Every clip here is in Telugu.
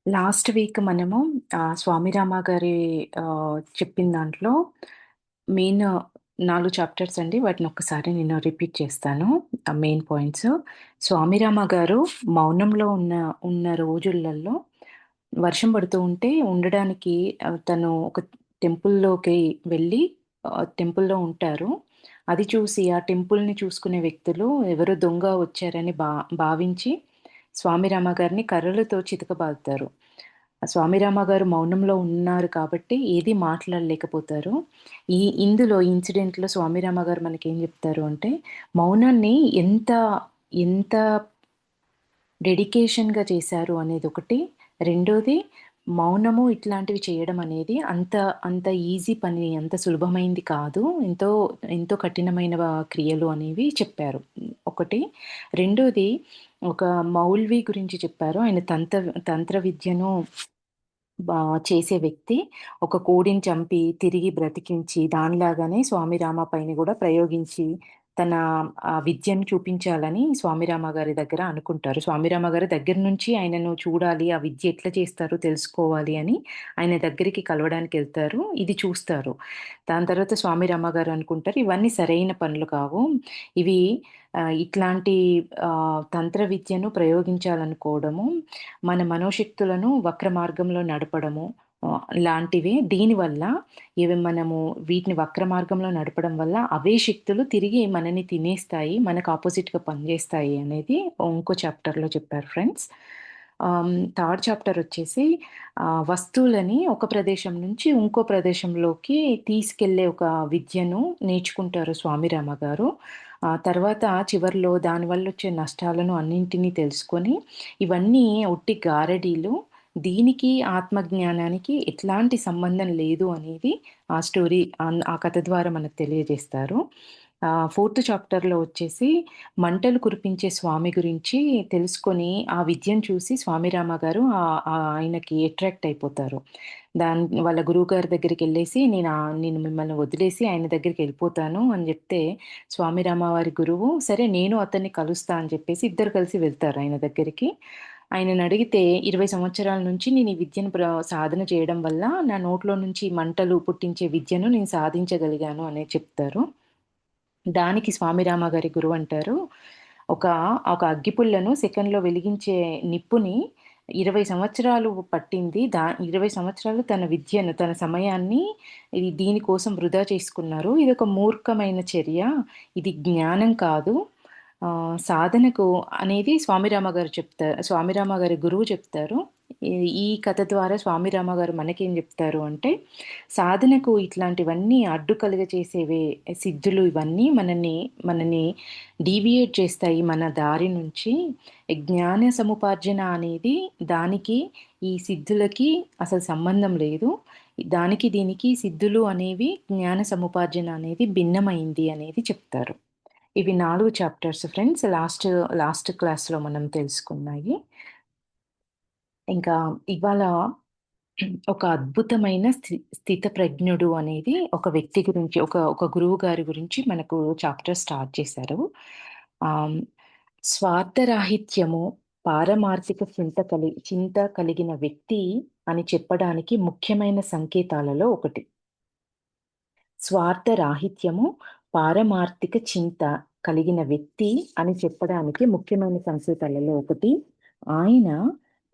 లాస్ట్ వీక్ మనము స్వామి రామ గారి చెప్పిన దాంట్లో మెయిన్ 4 చాప్టర్స్ అండి. వాటిని ఒక్కసారి నేను రిపీట్ చేస్తాను. Main points. స్వామి రామ గారు మౌనంలో ఉన్న రోజులలో వర్షం పడుతూ ఉంటే ఉండడానికి తను ఒక టెంపుల్‌లోకి వెళ్ళి టెంపుల్‌లో ఉంటారు. అది చూసి ఆ టెంపుల్‌ని చూసుకునే వ్యక్తులు ఎవరో దొంగ వచ్చారని భావించి స్వామి రామ గారిని కర్రలతో చితకబాదుతారు. స్వామి రామ గారు మౌనంలో ఉన్నారు కాబట్టి ఏది మాట్లాడలేకపోతారు. ఇందులో ఇన్సిడెంట్‌లో స్వామి రామ గారు మనకేం జెప్తారు అంటే, మౌనాన్ని ఎంత డెడికేషన్‌గా చేశారు అనేదొకటి. రెండోది మౌనము ఇట్లాంటివి చేయడం అనేది అంత ఈజీ పని, అంత సులభమైంది కాదు. ఎంతో కఠినమైన క్రియలు అనేవి చెప్పారు. ఒకటి. రెండోది ఒక మౌల్వి గురించి చెప్పారు. ఆయన తంత్ర విద్యను బా చేసే వ్యక్తి ఒక కోడిని చంపి, తిరిగి బ్రతికించి, దానిలాగానే స్వామి రామ పైన గూడా ప్రయోగించి, తన విద్యను చూపించాలని స్వామి రామ గారి దగ్గర అనుకుంటారు. స్వామి రామ గారి దగ్గర నుంచి ఆయనను చూడాలి, ఆ విద్య ఎట్లా చేస్తారో తెలుసుకోవాలి అని ఆయన దగ్గరికి కలవడానికెళ్తారు. ఇది చూస్తారు. దాని తర్వాత స్వామి రామ గారు అనుకుంటారు, ఇవన్నీ సరైన పనులు కావు. ఇవి ఇట్లాంటి తంత్ర విద్యను ప్రయోగించాలనుకోవడము మన మనోశక్తులను వక్ర మార్గంలో నడపడము లాంటివి. దీనివల్ల మనము వీటిని వక్ర మార్గంలో నడపడం వల్ల అవే శక్తులు తిరిగి మనని తినేస్తాయి. మనకు అపోజిట్‌గా పనిజేస్తాయి అనేది ఇంకో చాప్టర్‌లో చెప్పారు ఫ్రెండ్స్. థర్డ్ చాప్టర్ వచ్చేసి వస్తువులని ఒక ప్రదేశం నుంచి ఇంకో ప్రదేశంలోకి తీసుకెళ్ళే ఒక విద్యను నేర్చుకుంటారు స్వామి రామ గారు. తర్వాత చివర్లో దానివల్లొచ్చే నష్టాలను అన్నింటిని తెలుసుకొని ఇవన్నీ ఒట్టి గారడీలు. దీనికి ఆత్మజ్ఞానానికి ఎట్లాంటి సంబంధం లేదు అనేది ఆ స్టోరీ ఆ కథ ద్వారా మనకు తెలియజేస్తారు. ఫోర్త్ చాప్టర్‌లో వచ్చేసి మంటలు కురిపించే స్వామి గురించి తెలుసుకొని, ఆ విద్యను చూసి స్వామి రామ గారు ఆయనకి అట్రాక్ట్ అయిపోతారు. వాళ్ళ గురువుగారి దగ్గరికెళ్ళేసి నేను మిమ్మల్ని వదిలేసి ఆయన దగ్గరికెళ్ళిపోతాను అని జెప్తే, స్వామి రామ వారి గురువు, సరే నేను అతన్ని కలుస్తా అని చెప్పేసి ఇద్దరు కలిసి వెళ్తారు ఆయన దగ్గరికి. ఆయననడిగితే 20 సంవత్సరాల నుంచి నేను ఈ విద్యను సాధన చేయడం వల్ల నా నోట్లో నుంచి మంటలు పుట్టించే విద్యను నేను సాధించగలిగాను అనేది చెప్తారు. దానికి స్వామి రామ గారి గురువంటారు, ఒక ఒక అగ్గిపుల్లను సెకన్‌లో వెలిగించే నిప్పుని 20 సంవత్సరాలు పట్టింది. 20 సంవత్సరాలు తన విద్యను, తన సమయాన్ని దీని కోసం వృధా చేసుకున్నారు. ఇదొక మూర్ఖమైన చర్య. ఇది జ్ఞానం కాదు. సాధనకు అనేది స్వామి రామ గారి గురువు చెప్తారు. ఈ ఈ కథ ద్వారా స్వామి రామ గారు మనకేం జెప్తారు అంటే, సాధనకు ఇట్లాంటివన్నీ అడ్డు కలుగజేసేవే సిద్ధులు ఇవన్నీ మనని డీవియేట్ చేస్తాయి మన దారి నుంచి. జ్ఞాన సముపార్జన అనేది దానికి ఈ సిద్ధులకి అసలు సంబంధం లేదు. దీనికి సిద్ధులు అనేవి జ్ఞాన సముపార్జన అనేది భిన్నమైంది అనేది చెప్తారు. ఇవి 4 చాప్టర్స్ ఫ్రెండ్స్. లాస్ట్ క్లాస్‌లో మనం తెలుసుకున్నాయి. ఇంకా ఇవాళ ఒక అద్భుతమైన స్థితప్రజ్ఞుడు అనేది ఒక వ్యక్తి గురించి, ఒక గురువు గారి గురించి మనకు చాప్టర్ స్టార్ట్ చేశారు. ఆహ్, స్వార్థరాహిత్యము, పారమార్థిక చింత కలిగిన వ్యక్తి అని చెప్పడానికి ముఖ్యమైన సంకేతాలలో ఒకటి. స్వార్థరాహిత్యము, పారమార్థిక చింత కలిగిన వ్యక్తి అని చెప్పడానికి ముఖ్యమైన సంకేతాలలో ఒకటి. ఆయన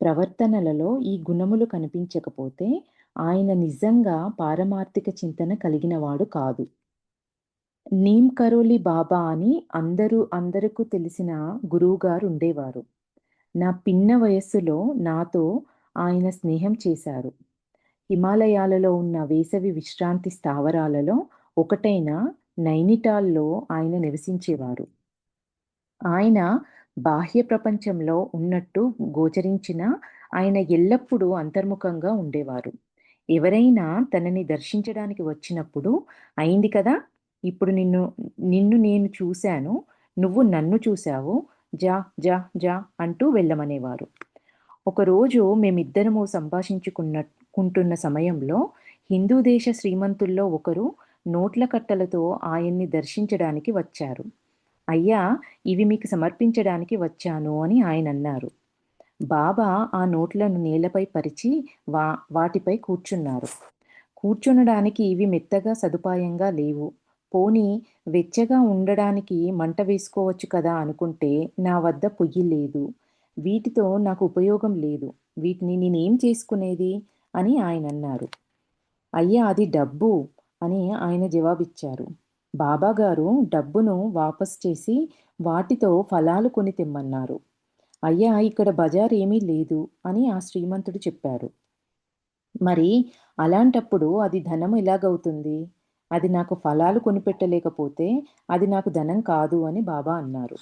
ప్రవర్తనలలో ఈ గుణములు కనిపించకపోతే, ఆయన నిజంగా పారమార్థిక చింతన కలిగినవాడు కాదు. నీమ్ కరోలి బాబా అని అందరకు తెలిసిన గురువుగారుండేవారు. నా పిన్న వయస్సులో నాతో ఆయన స్నేహం చేశారు. హిమాలయాలలో ఉన్న వేసవి విశ్రాంతి స్థావరాలలో ఒకటైన నైనిటాల్‌లో ఆయన నివసించేవారు. ఆయన బాహ్య ప్రపంచంలో ఉన్నట్టు గోచరించినా, ఆయన ఎల్లప్పుడూ అంతర్ముఖంగా ఉండేవారు. ఎవరైనా తనని దర్శించడానికి వచ్చినప్పుడు, "అయింది కదా! ఇప్పుడు నిన్ను నేను చూశాను. నువ్వు నన్ను చూశావు. జా జా జా" అంటూ వెళ్ళమనేవారు. ఒకరోజు మేమిద్దరము కుంటున్న సమయంలో హిందూ దేశ శ్రీమంతుల్లో ఒకరు నోట్ల కట్టలతో ఆయన్ని దర్శించడానికి వచ్చారు. "అయ్యా! ఇవి మీకు సమర్పించడానికి వచ్చాను" అని ఆయనన్నారు. బాబా ఆ నోట్లను నేలపై పరిచి వా వాటిపై కూర్చున్నారు. కూర్చునడానికి ఇవి మెత్తగా సదుపాయంగా లేవు. పోనీ వెచ్చగా ఉండడానికి మంట వేసుకోవచ్చు కదా అనుకుంటే నా వద్ద పొయ్యి లేదు. వీటితో నాకు ఉపయోగం లేదు. వీటిని నేనేం చేసుకునేది అని ఆయనన్నారు. అయ్యా అది డబ్బు అని ఆయన జవాబిచ్చారు. బాబాగారు డబ్బును వాపస్ చేసి వాటితో ఫలాలు కొని తెమ్మన్నారు. అయ్యా ఇక్కడ బజార్ ఏమీ లేదు అని ఆ శ్రీమంతుడు చెప్పారు. మరి అలాంటప్పుడు అది ధనం ఎలాగవుతుంది? అది నాకు ఫలాలు కొనిపెట్టలేకపోతే అది నాకు ధనం కాదు అని బాబా అన్నారు.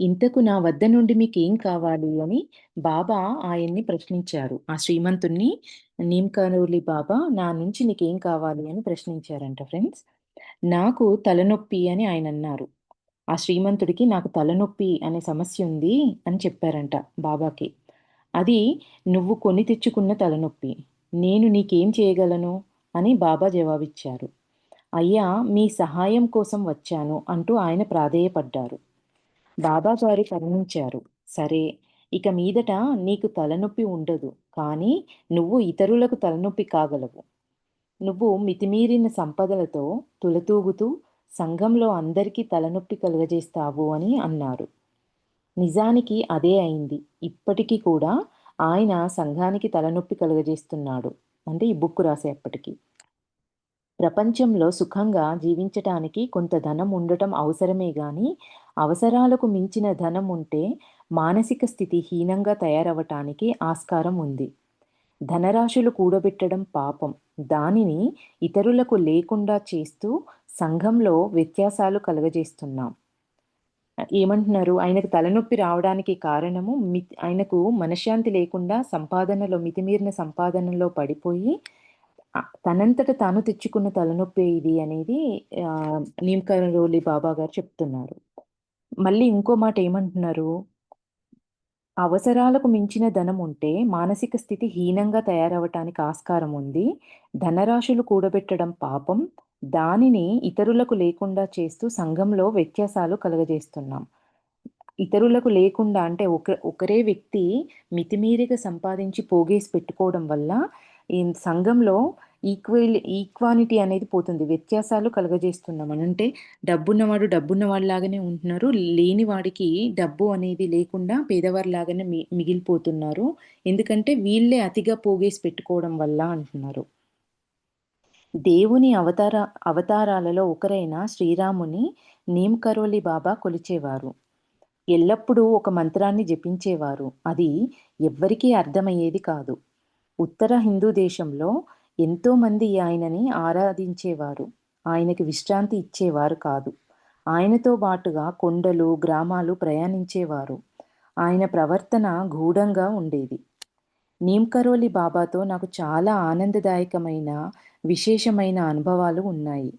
ఇంతకు నా వద్ద నుండి మీకేం కావాలి అని బాబా ఆయన్ని ప్రశ్నించారు. ఆ శ్రీమంతుణ్ణి నీమ్ కరోలి బాబా నా నుంచి నీకేం కావాలి అని ప్రశ్నించారంట ఫ్రెండ్స్. నాకు తలనొప్పి అని ఆయనన్నారు. ఆ శ్రీమంతుడికి నాకు తలనొప్పి అనే సమస్య ఉంది అని చెప్పారంట బాబాకి. అది నువ్వు కొని తెచ్చుకున్న తలనొప్పి. నేను నీకేం చేయగలను అని బాబా జవాబిచ్చారు. అయ్యా మీ సహాయం కోసం వచ్చాను అంటూ ఆయన ప్రాధేయపడ్డారు. బాబాగారు కరుణించారు. సరే, ఇక మీదట నీకు తలనొప్పి ఉండదు. కానీ నువ్వు ఇతరులకు తలనొప్పి కాగలవు. నువ్వు మితిమీరిన సంపదలతో తులతూగుతూ సంఘంలో అందరికీ తలనొప్పి కలుగజేస్తావు అని అన్నారు. నిజానికి అదే అయింది. ఇప్పటికి కూడా ఆయన సంఘానికి తలనొప్పి కలుగజేస్తున్నాడు. అంటే ఈ బుక్ రాసేప్పటికి. ప్రపంచంలో సుఖంగా జీవించటానికి కొంత ధనం ఉండటం అవసరమే గాని, అవసరాలకు మించిన ధనం ఉంటే మానసిక స్థితి హీనంగా తయారవటానికి ఆస్కారం ఉంది. ధనరాశులు కూడబెట్టడం పాపం. దానిని ఇతరులకు లేకుండా చేస్తూ సంఘంలో వ్యత్యాసాలు కలుగజేస్తున్నాం. ఏమంటున్నారు? ఆయనకు తలనొప్పి రావడానికి కారణము ఆయనకు మనశ్శాంతి లేకుండా సంపాదనలో మితిమీరిన సంపాదనలో పడిపోయి తనంతట తాను తెచ్చుకున్న తలనొప్పే ఇది అనేది నీమ్ కరోలి బాబా గారు చెప్తున్నారు. మళ్ళీ ఇంకో మాట ఏమంటున్నారు? అవసరాలకు మించిన ధనం ఉంటే మానసిక స్థితి హీనంగా తయారవ్వటానికి ఆస్కారం ఉంది. ధనరాశులు కూడబెట్టడం పాపం. దానిని ఇతరులకు లేకుండా చేస్తూ సంఘంలో వ్యత్యాసాలు కలుగజేస్తున్నాం. ఇతరులకు లేకుండా అంటే ఒకరే వ్యక్తి మితిమీరిగా సంపాదించి పోగేసి పెట్టుకోవడం వల్ల ఈ సంఘంలో ఈక్వానిటీ అనేది పోతుంది. వ్యత్యాసాలు కలుగజేస్తున్నాం. అంటే డబ్బున్నవాడు డబ్బున్నవాడిలాగానే ఉంటున్నారు. లేని వాడికి డబ్బు అనేది లేకుండా పేదవారిలాగానే మిగిలిపోతున్నారు. ఎందుకంటే వీళ్ళే అతిగా పోగేసి పెట్టుకోవడం వల్ల అంటున్నారు. దేవుని అవతారాలలో ఒకరైన శ్రీరాముని నీమ్ కరోలి బాబా కొలిచేవారు. ఎల్లప్పుడూ ఒక మంత్రాన్ని జపించేవారు. అది ఎవ్వరికీ అర్థమయ్యేది కాదు. ఉత్తర హిందూ దేశంలో ఎంతోమంది ఆయనని ఆరాధించేవారు. ఆయనకి విశ్రాంతి ఇచ్చేవారు కాదు. ఆయనతో బాటుగా కొండలు, గ్రామాలు ప్రయాణించేవారు. ఆయన ప్రవర్తన గూఢంగా ఉండేది. నీమ్ కరోలి బాబాతో నాకు చాలా ఆనందదాయకమైన, విశేషమైన అనుభవాలు ఉన్నాయి.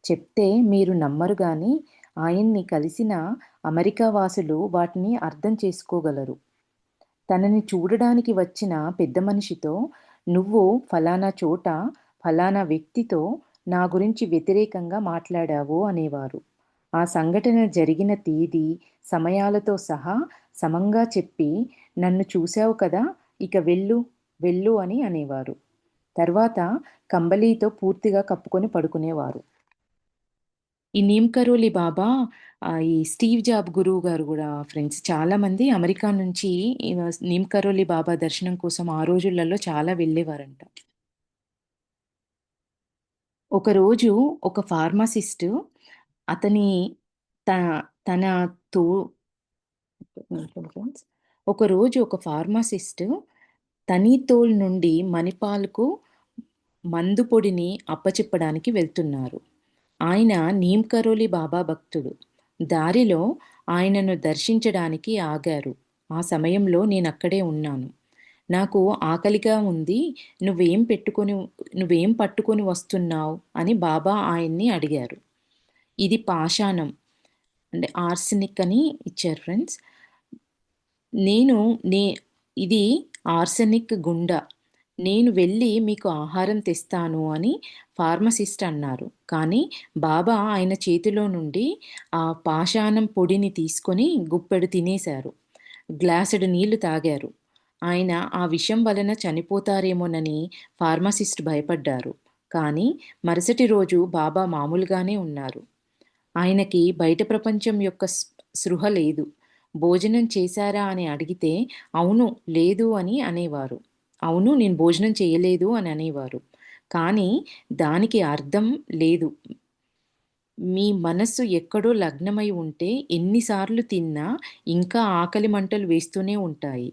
చెప్తే మీరు నమ్మరు గాని ఆయన్ని కలిసిన అమెరికా వాసులు వాటిని అర్థం చేసుకోగలరు. తనని చూడడానికి వచ్చిన పెద్ద మనిషితో నువ్వు ఫలానా చోట ఫలానా వ్యక్తితో నా గురించి వ్యతిరేకంగా మాట్లాడావు అనేవారు. ఆ సంఘటన జరిగిన తేదీ, సమయాలతో సహా సమంగా చెప్పి నన్ను చూశావు కదా, ఇక వెళ్ళు వెళ్ళు అని అనేవారు. తర్వాత కంబళీతో పూర్తిగా కప్పుకొని పడుకునేవారు. ఈ నీమ్ కరోలి బాబా ఈ స్టీవ్ జాబ్ గురువు గారు గూడా ఫ్రెండ్స్ చాలామంది అమెరికా నుంచి నీమ్ కరోలి బాబా దర్శనం కోసం ఆ రోజులలో చాలా వెళ్ళేవారంట. ఒకరోజు ఒక ఫార్మసిస్ట్ అతని త తన తో ఫ్రెండ్స్ ఒకరోజు ఒక ఫార్మసిస్ట్ తనీతోల్ నుండి మణిపాల్‌కు మందు పొడిని అప్పచెప్పడానికి వెళ్తున్నారు. ఆయన నీమ్ కరోలి బాబా భక్తుడు. దారిలో ఆయనను దర్శించడానికి ఆగారు. ఆ సమయంలో నేనక్కడే ఉన్నాను. నాకు ఆకలిగా ఉంది. నువ్వేం పట్టుకొని వస్తున్నావు అని బాబా ఆయన్ని అడిగారు. ఇది పాషాణం అంటే ఆర్సెనిక్ అని ఇచ్చారు ఫ్రెండ్స్. నేను నే ఇది ఆర్సెనిక్ గుండ. నేను వెళ్ళి మీకు ఆహారం తెస్తాను అని ఫార్మసిస్ట్ అన్నారు. కానీ బాబా ఆయన చేతిలో నుండి ఆ పాషాణం పొడిని తీసుకొని గుప్పెడు తినేశారు. గ్లాసెడు నీళ్లు తాగారు. ఆయన ఆ విషం వలన చనిపోతారేమోనని ఫార్మసిస్ట్ భయపడ్డారు. కానీ మరుసటి రోజు బాబా మామూలుగానే ఉన్నారు. ఆయనకి బయట ప్రపంచం యొక్క స్పృహ లేదు. భోజనం చేశారా అని అడిగితే, అవును, లేదు అని అనేవారు. అవును, నేను భోజనం చేయలేదు అని అనేవారు. కానీ దానికి అర్థం లేదు. మీ మనస్సు ఎక్కడో లగ్నమై ఉంటే ఎన్నిసార్లు తిన్నా ఇంకా ఆకలి మంటలు వేస్తూనే ఉంటాయి.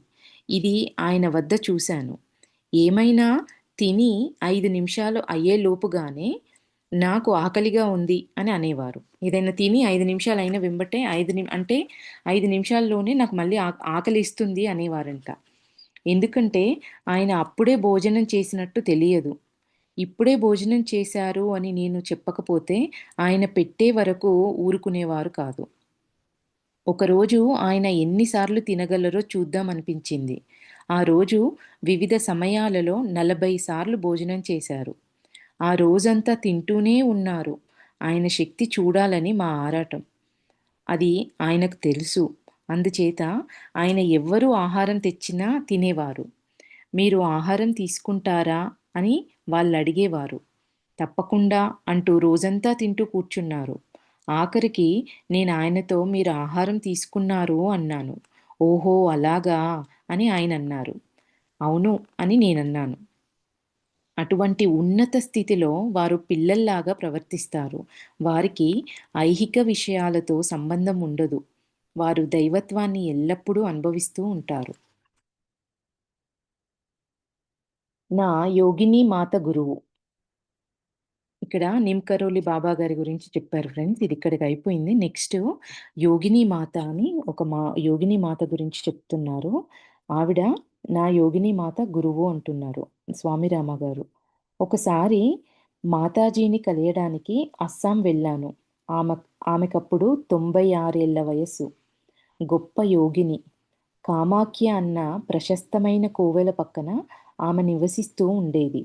ఇది ఆయన వద్ద చూశాను. ఏమైనా తిని 5 నిమిషాలు అయ్యేలోపుగానే నాకు ఆకలిగా ఉంది అని అనేవారు. ఏదైనా తిని 5 నిమిషాలయిన వెంబటే 5 నిమిషాల్లోనే నాకు మళ్ళీ ఆకలేస్తుంది అనేవారంట. ఎందుకంటే ఆయన అప్పుడే భోజనం చేసినట్టు తెలియదు. ఇప్పుడే భోజనం చేశారు అని నేను చెప్పకపోతే ఆయన పెట్టే వరకు ఊరుకునేవారు కాదు. ఒకరోజు ఆయన ఎన్నిసార్లు తినగలరో చూద్దామనిపించింది. ఆ రోజు వివిధ సమయాలలో 40 సార్లు భోజనం చేశారు. ఆ రోజంతా తింటూనే ఉన్నారు. ఆయన శక్తి చూడాలని మా ఆరాటం. అది ఆయనకు తెలుసు. అందుచేత ఆయన ఎవ్వరు ఆహారం తెచ్చినా తినేవారు. మీరు ఆహారం తీసుకుంటారా అని వాళ్ళడిగేవారు. తప్పకుండా అంటూ రోజంతా తింటూ కూర్చున్నారు. ఆఖరికి నేనాయనతో మీరు ఆహారం తీసుకున్నారు అన్నాను. ఓహో! అలాగా అని ఆయనన్నారు. అవును అని నేనన్నాను. అటువంటి ఉన్నత స్థితిలో వారు పిల్లల్లాగా ప్రవర్తిస్తారు. వారికి ఐహిక విషయాలతో సంబంధం ఉండదు. వారు దైవత్వాన్ని ఎల్లప్పుడూ అనుభవిస్తూ ఉంటారు. నా యోగిని మాత గురువు. ఇక్కడ నిమ్కరోలి బాబా గారి గురించి చెప్పారు ఫ్రెండ్స్. ఇది ఇక్కడికి అయిపోయింది. నెక్స్ట్ యోగిని మాత అని ఒక యోగిని మాత గురించి చెప్తున్నారు. ఆవిడ నా యోగిని మాత గురువు అంటున్నారు స్వామి రామ గారు. ఒకసారి మాతాజీని కలియడానికి అస్సాం వెళ్ళాను. ఆమె ఆమెకప్పుడు 96 ఏళ్ల వయస్సు. గొప్ప యోగిని. కామాఖ్య అన్న ప్రశస్తమైన కోవెల పక్కన ఆమె నివసిస్తూ ఉండేది.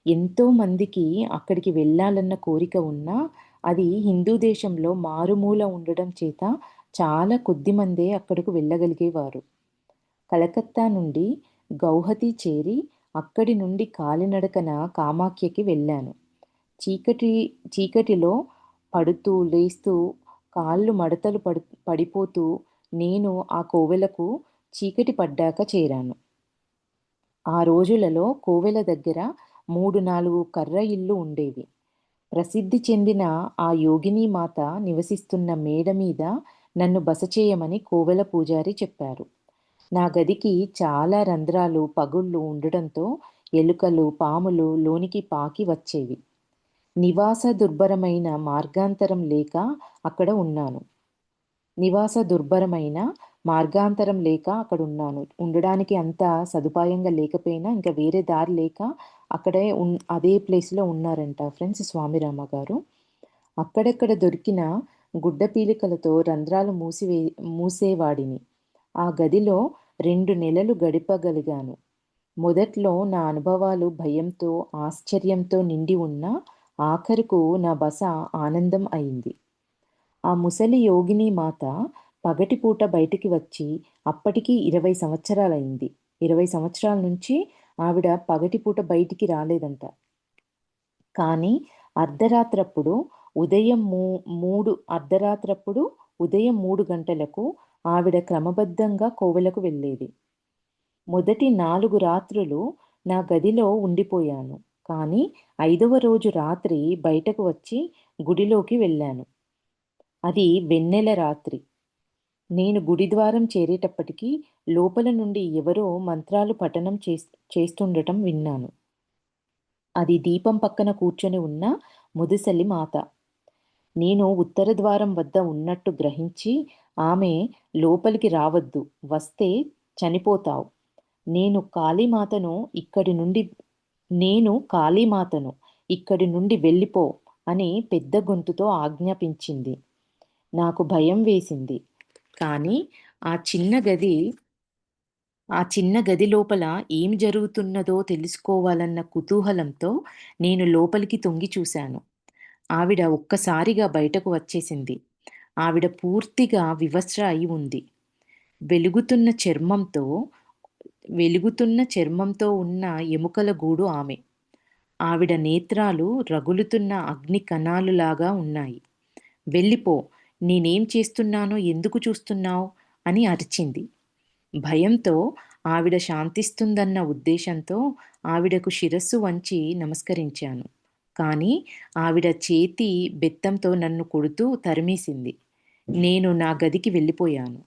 ఎంతో మందికి అక్కడికి వెళ్ళాలన్న కోరిక ఉన్నా అది హిందూ దేశంలో మారుమూల ఉండడం చేత చాలా కొద్ది మందే అక్కడకు వెళ్ళగలిగేవారు. కలకత్తా నుండి గౌహతి చేరి అక్కడి నుండి కాలినడకన కామాఖ్యకి వెళ్ళాను. చీకటి చీకటిలో పడుతూ లేస్తూ కాళ్ళు మడతలు పడిపోతూ నేను ఆ కోవెలకు చీకటి పడ్డాక చేరాను. ఆ రోజులలో కోవెల దగ్గర 3, 4 కర్ర ఇళ్ళు ఉండేవి. ప్రసిద్ధి చెందిన ఆ యోగినీ మాత నివసిస్తున్న మేడ మీద నన్ను బస చేయమని కోవెల పూజారి చెప్పారు. నా గదికి చాలా రంధ్రాలు, పగుళ్ళు ఉండడంతో ఎలుకలు, పాములు లోనికి పాకి వచ్చేవి. నివాస దుర్భరమైన మార్గాంతరం లేక అక్కడ ఉన్నాను. నివాస దుర్భరమైన మార్గాంతరం లేక అక్కడున్నాను. ఉండడానికి అంత సదుపాయంగా లేకపోయినా ఇంకా వేరే దారి లేక అక్కడే అదే ప్లేస్‌లో ఉన్నారంట ఫ్రెండ్స్ స్వామిరామ గారు. అక్కడక్కడ దొరికిన గుడ్డ పీలికలతో రంధ్రాలు మూసేవాడిని. ఆ గదిలో 2 నెలలు గడపగలిగాను. మొదట్లో నా అనుభవాలు భయంతో, ఆశ్చర్యంతో నిండి ఉన్నా ఆఖరుకు నా బస ఆనందం అయింది. ఆ ముసలి యోగిని మాత పగటిపూట బయటికి వచ్చి అప్పటికి 20 సంవత్సరాలయింది. 20 సంవత్సరాల నుంచి ఆవిడ పగటిపూట బయటికి రాలేదంట. కానీ అర్ధరాత్రప్పుడు ఉదయం మూ 3 అర్ధరాత్రప్పుడు ఉదయం 3 గంటలకు ఆవిడ క్రమబద్ధంగా కోవెలకు వెళ్ళేది. మొదటి 4 రాత్రులు నా గదిలో ఉండిపోయాను. కానీ 5వ రోజు రాత్రి బయటకు వచ్చి గుడిలోకి వెళ్ళాను. అది వెన్నెల రాత్రి. నేను గుడిద్వారం చేరేటప్పటికి లోపల నుండి ఎవరో మంత్రాలు పఠనం చేస్తుండటం విన్నాను. అది దీపం పక్కన కూర్చొని ఉన్న ముదుసలి మాత. నేను ఉత్తర ద్వారం వద్ద ఉన్నట్టు గ్రహించి ఆమె లోపలికి రావద్దు, వస్తే చనిపోతావు. నేను కాళీమాతను ఇక్కడి నుండి నేను కాళీమాతను ఇక్కడి నుండి వెళ్ళిపో అని పెద్ద గొంతుతో ఆజ్ఞాపించింది. నాకు భయం వేసింది. కానీ ఆ చిన్న గది ఆ చిన్న గది లోపల ఏం జరుగుతున్నదో తెలుసుకోవాలన్న కుతూహలంతో నేను లోపలికి తొంగి చూశాను. ఆవిడ ఒక్కసారిగా బయటకు వచ్చేసింది. ఆవిడ పూర్తిగా వివస్త్ర అయి ఉంది. వెలుగుతున్న చర్మంతో వెలుగుతున్న చర్మంతో ఉన్న ఎముకల గూడు ఆమె. ఆవిడ నేత్రాలు రగులుతున్న అగ్ని కణాలులాగా ఉన్నాయి. వెళ్ళిపో! నేనేం చేస్తున్నానో ఎందుకు చూస్తున్నావు? అని అరిచింది. భయంతో ఆవిడ శాంతిస్తుందన్న ఉద్దేశంతో ఆవిడకు శిరస్సు వంచి నమస్కరించాను. కానీ ఆవిడ చేతి బెత్తంతో నన్ను కొడుతూ తరిమేసింది. నేను నా గదికి వెళ్ళిపోయాను.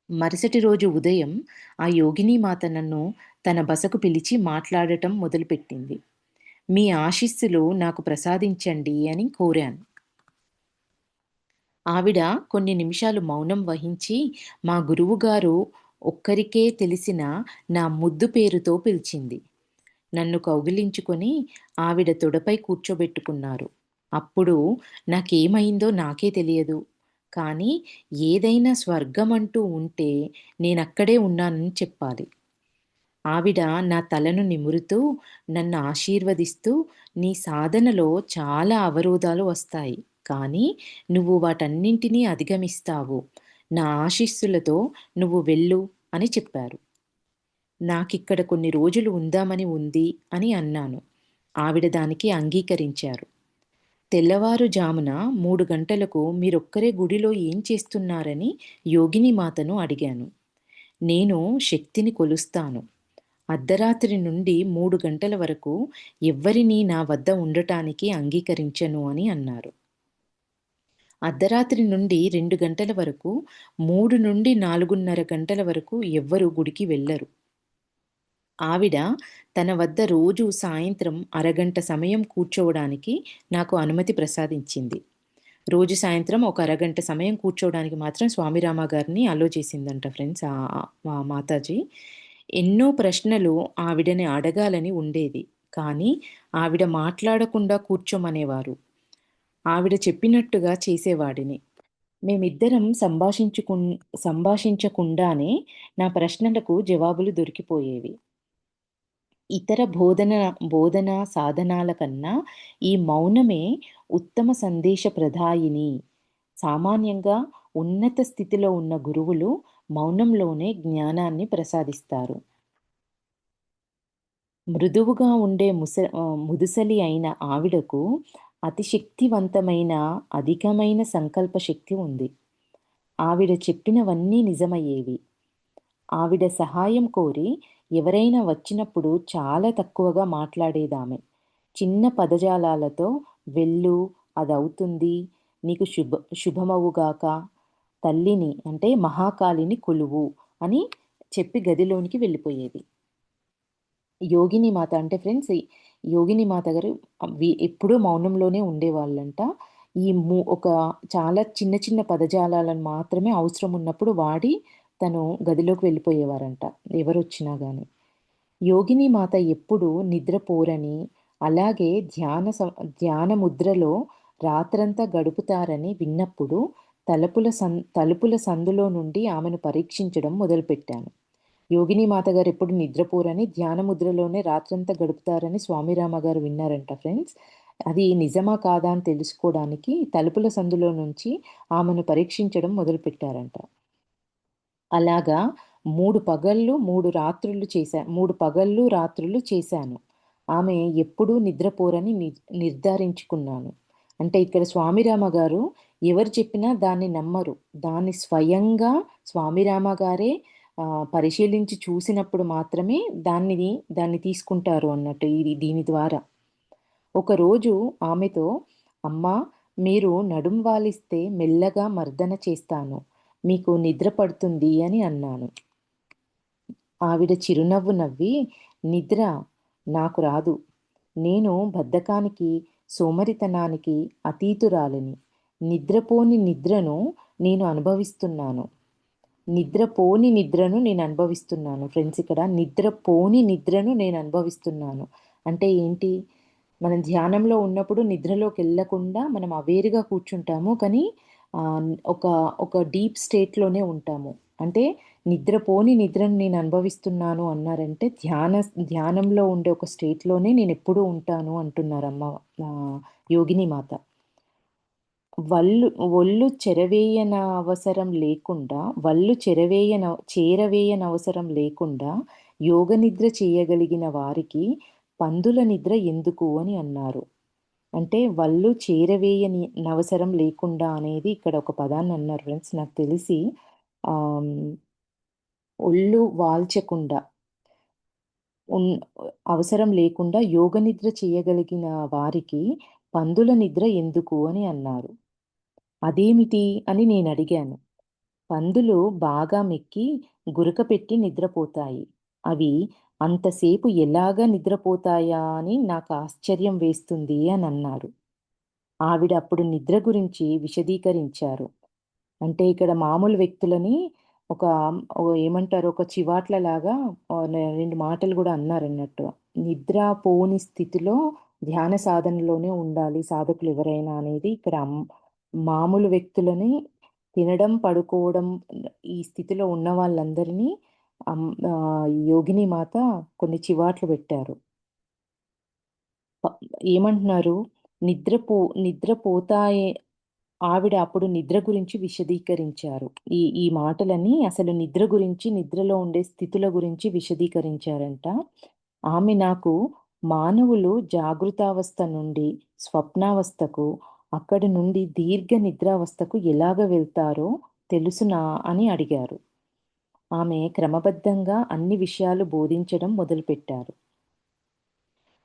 మరుసటి రోజు ఉదయం ఆ యోగినీమాత నన్ను తన బసకు పిలిచి మాట్లాడటం మొదలుపెట్టింది. మీ ఆశీస్సులు నాకు ప్రసాదించండి అని కోరాను. ఆవిడ కొన్ని నిమిషాలు మౌనం వహించి మా గురువుగారు ఒక్కరికే తెలిసిన నా ముద్దు పేరుతో పిలిచింది. నన్ను కౌగిలించుకొని ఆవిడ తొడపై కూర్చోబెట్టుకున్నారు. అప్పుడు నాకేమైందో నాకే తెలియదు. కానీ ఏదైనా స్వర్గమంటూ ఉంటే నేనక్కడే ఉన్నానని చెప్పాలి. ఆవిడ నా తలను నిమురుతూ నన్ను ఆశీర్వదిస్తూ, నీ సాధనలో చాలా అవరోధాలు వస్తాయి. కానీ నువ్వు వాటన్నింటినీ అధిగమిస్తావు. నా ఆశీస్సులతో నువ్వు వెళ్ళు అని చెప్పారు. నాకిక్కడ కొన్ని రోజులు ఉందామని ఉంది అని అన్నాను. ఆవిడ దానికి అంగీకరించారు. తెల్లవారుజామున 3 గంటలకు మీరొక్కరే గుడిలో ఏం చేస్తున్నారని యోగినీమాతను అడిగాను. నేను శక్తిని కొలుస్తాను. అర్ధరాత్రి నుండి 3 గంటల వరకు ఎవ్వరినీ నా వద్ద ఉండటానికి అంగీకరించను అని అన్నారు. అర్ధరాత్రి నుండి 2 గంటల వరకు, 3 నుండి 4:30 గంటల వరకు ఎవ్వరూ గుడికి వెళ్లరు. ఆవిడ తన వద్ద రోజూ సాయంత్రం అరగంట సమయం కూర్చోవడానికి నాకు అనుమతి ప్రసాదించింది. రోజు సాయంత్రం ఒక అరగంట సమయం కూర్చోవడానికి మాత్రం స్వామిరామ గారిని అలో చేసిందంట ఫ్రెండ్స్ మా మాతాజీ. ఎన్నో ప్రశ్నలు ఆవిడని అడగాలని ఉండేది. కానీ ఆవిడ మాట్లాడకుండా కూర్చోమనేవారు. ఆవిడ చెప్పినట్టుగా చేసేవాడిని. మేమిద్దరం సంభాషించకుండానే నా ప్రశ్నలకు జవాబులు దొరికిపోయేవి. ఇతర బోధనా సాధనాల కన్నా ఈ మౌనమే ఉత్తమ సందేశ ప్రదాయిని. సామాన్యంగా ఉన్నత స్థితిలో ఉన్న గురువులు మౌనంలోనే జ్ఞానాన్ని ప్రసాదిస్తారు. మృదువుగా ఉండే ముదుసలి అయిన ఆవిడకు అతి శక్తివంతమైన, అధికమైన సంకల్ప శక్తి ఉంది. ఆవిడ చెప్పినవన్నీ నిజమయ్యేవి. ఆవిడ సహాయం కోరి ఎవరైనా వచ్చినప్పుడు చాలా తక్కువగా మాట్లాడేదామె. చిన్న పదజాలాలతో వెళ్ళు, అదవుతుంది, నీకు శుభమవుగాక, తల్లిని అంటే మహాకాళిని కొలువు అని చెప్పి గదిలోనికి వెళ్ళిపోయేది. యోగిని మాత అంటే ఫ్రెండ్స్ యోగిని మాత గారు ఎప్పుడూ మౌనంలోనే ఉండేవాళ్ళంట. ఒక చాలా చిన్న చిన్న పదజాలాలను మాత్రమే అవసరం ఉన్నప్పుడు వాడి తను గదిలోకి వెళ్ళిపోయేవారంట ఎవరొచ్చినా గాని. యోగిని మాత ఎప్పుడూ నిద్రపోరని, అలాగే ధ్యాన ముద్రలో రాత్రంతా గడుపుతారని విన్నప్పుడు తలుపుల సందులో నుండి ఆమెను పరీక్షించడం మొదలుపెట్టాను. యోగిని మాతగారు ఎప్పుడు నిద్రపోరని, ధ్యాన ముద్రలోనే రాత్రంతా గడుపుతారని స్వామిరామ గారు విన్నారంట ఫ్రెండ్స్. అది నిజమా కాదా అని తెలుసుకోవడానికి తలుపుల సందులో నుంచి ఆమెను పరీక్షించడం మొదలుపెట్టారంట. అలాగా 3 పగళ్ళు, 3 పగళ్ళు, రాత్రులు చేశాను. ఆమె ఎప్పుడూ నిద్రపోరని నిర్ధారించుకున్నాను. అంటే ఇక్కడ స్వామిరామ గారు ఎవరు చెప్పినా దాన్ని నమ్మరు. దాన్ని స్వయంగా స్వామిరామ గారే పరిశీలించి చూసినప్పుడు మాత్రమే దాన్ని తీసుకుంటారు అన్నట్టు దీని ద్వారా. ఒకరోజు ఆమెతో, అమ్మా, మీరు నడుం వాలిస్తే మెల్లగా మర్దన చేస్తాను. మీకు నిద్ర పడుతుంది అని అన్నాను. ఆవిడ చిరునవ్వు నవ్వి, నిద్ర నాకు రాదు. నేను బద్ధకానికి, సోమరితనానికి అతీతురాలిని. నిద్రపోని నిద్రను నేను అనుభవిస్తున్నాను. నిద్రపోని నిద్రను నేను అనుభవిస్తున్నాను. ఫ్రెండ్స్ ఇక్కడ నిద్రపోని నిద్రను నేను అనుభవిస్తున్నాను. అంటే ఏంటి? మనం ధ్యానంలో ఉన్నప్పుడు నిద్రలోకెళ్ళకుండా మనం అవేర్‌గా కూర్చుంటాము. కానీ ఒక ఒక డీప్ స్టేట్‌లోనే ఉంటాము. అంటే నిద్రపోని నిద్రను నేను అనుభవిస్తున్నాను అన్నారంటే ధ్యానంలో ఉండే ఒక స్టేట్‌లోనే నేనెప్పుడూ ఉంటాను అంటున్నారమ్మ యోగిని మాత. వళ్ళు ఒళ్ళు వళ్ళు చేరవేయనవసరం లేకుండా యోగ నిద్ర చేయగలిగిన వారికి పందుల నిద్ర ఎందుకు అని అన్నారు. అంటే వళ్ళు నవసరం లేకుండా అనేది ఇక్కడ ఒక పదాన్నన్నారు ఫ్రెండ్స్. నాకు తెలిసి ఆహ్, ఒళ్ళు వాల్చకుండా ఉన్ అవసరం లేకుండా యోగ నిద్ర చేయగలిగిన వారికి పందుల నిద్ర ఎందుకు అని అన్నారు. అదేమిటి అని నేనడిగాను. పందులు బాగా మెక్కి గురకపెట్టి నిద్రపోతాయి. అవి అంతసేపు ఎలాగా నిద్రపోతాయా అని నాకు ఆశ్చర్యం వేస్తుంది అనన్నారు. ఆవిడ అప్పుడు నిద్ర గురించి విశదీకరించారు. అంటే ఇక్కడ మామూలు వ్యక్తులని ఒక ఏమంటారు ఒక చివాట్లలాగా 2 మాటలు గూడా అన్నారన్నట్టు. నిద్ర పోని స్థితిలో ధ్యాన సాధనలోనే ఉండాలి సాధకులెవరైనా అనేది ఇక్కడ మామూలు వ్యక్తులని తినడం, పడుకోవడం ఈ స్థితిలో ఉన్న వాళ్ళందరినీ యోగిని మాత కొన్ని చివాట్లు పెట్టారు. ప ఏమంటున్నారు? నిద్రపో నిద్రపోతాయే ఆవిడ అప్పుడు నిద్ర గురించి విశదీకరించారు. ఈ మాటలని అసలు నిద్ర గురించి, నిద్రలో ఉండే స్థితుల గురించి విశదీకరించారంట. ఆమె నాకు మానవులు జాగృతావస్థ నుండి స్వప్నావస్థకు, అక్కడి నుండి దీర్ఘ నిద్రావస్థకు ఎలాగ వెళ్తారో తెలుసునా అని అడిగారు. ఆమె క్రమబద్ధంగా అన్ని విషయాలు బోధించడం మొదలుపెట్టారు.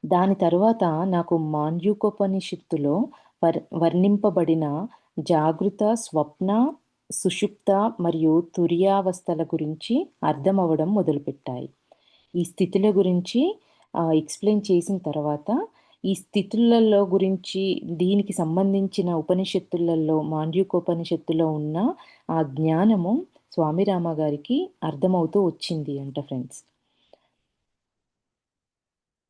దాని తరువాత నాకు మాండ్యూకోపనిషత్తులో వర్ణింపబడిన జాగృత, స్వప్న, సుషుప్త మరియు తురియావస్థల గురించి అర్థమవ్వడం మొదలుపెట్టాయి. ఈ స్థితుల గురించి ఎక్స్‌ప్లెయిన్ చేసిన తర్వాత, ఈ స్థితులలో గురించి దీనికి సంబంధించిన ఉపనిషత్తులలో మాండ్యూకోపనిషత్తులో ఉన్న ఆ జ్ఞానము స్వామి రామ గారికి అర్థమవుతూ వచ్చింది అంట ఫ్రెండ్స్.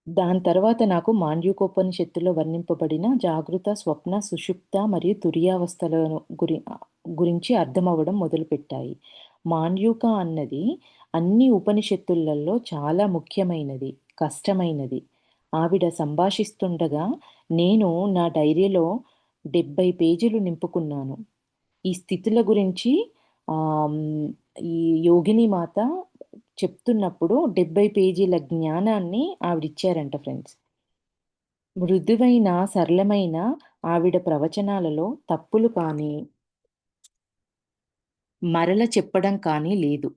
దాని తర్వాత నాకు మాండ్యూకోపనిషత్తులో వర్ణింపబడిన జాగృత, స్వప్న, సుషుప్త మరియు తురియావస్థలను గురించి అర్థమవ్వడం మొదలుపెట్టాయి. మాండ్యూక అన్నది అన్ని ఉపనిషత్తులలో చాలా ముఖ్యమైనది, కష్టమైనది. ఆవిడ సంభాషిస్తుండగా నేను నా డైరీలో 70 పేజీలు నింపుకున్నాను. ఈ స్థితుల గురించి ఆహ్, ఈ యోగిని మాత చెప్తున్నప్పుడు 70 పేజీల జ్ఞానాన్ని ఆవిడిచ్చారంట ఫ్రెండ్స్. మృదువైన, సరళమైన ఆవిడ ప్రవచనాలలో తప్పులు కానీ, మరల చెప్పడం కానీ లేదు.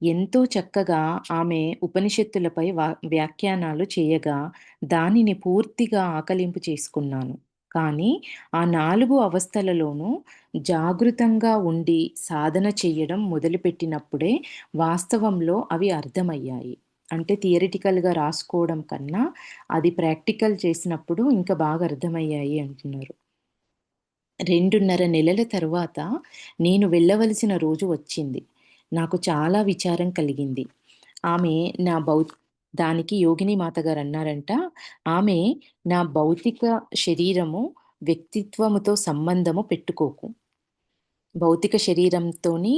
ఎంతో చక్కగా ఆమె ఉపనిషత్తులపై వ్యాఖ్యానాలు చేయగా, దానిని పూర్తిగా ఆకలింపు చేసుకున్నాను. కానీ, ఆ 4 అవస్థలలోనూ జాగృతంగా ఉండి సాధన చెయ్యడం మొదలుపెట్టినప్పుడే వాస్తవంలో అవి అర్థమయ్యాయి. అంటే థియరిటికల్‌గా రాసుకోవడం కన్నా, అది ప్రాక్టికల్ చేసినప్పుడు ఇంకా బాగా అర్థమయ్యాయి అంటున్నారు. 2.5 నెలల తరువాత నేను వెళ్ళవలసిన రోజు వచ్చింది. నాకు చాలా విచారం కలిగింది. ఆమె నా భౌ దానికి యోగిని మాతగారన్నారంట, ఆమె నా భౌతిక శరీరము, వ్యక్తిత్వముతో సంబంధము పెట్టుకోకు. భౌతిక శరీరంతోని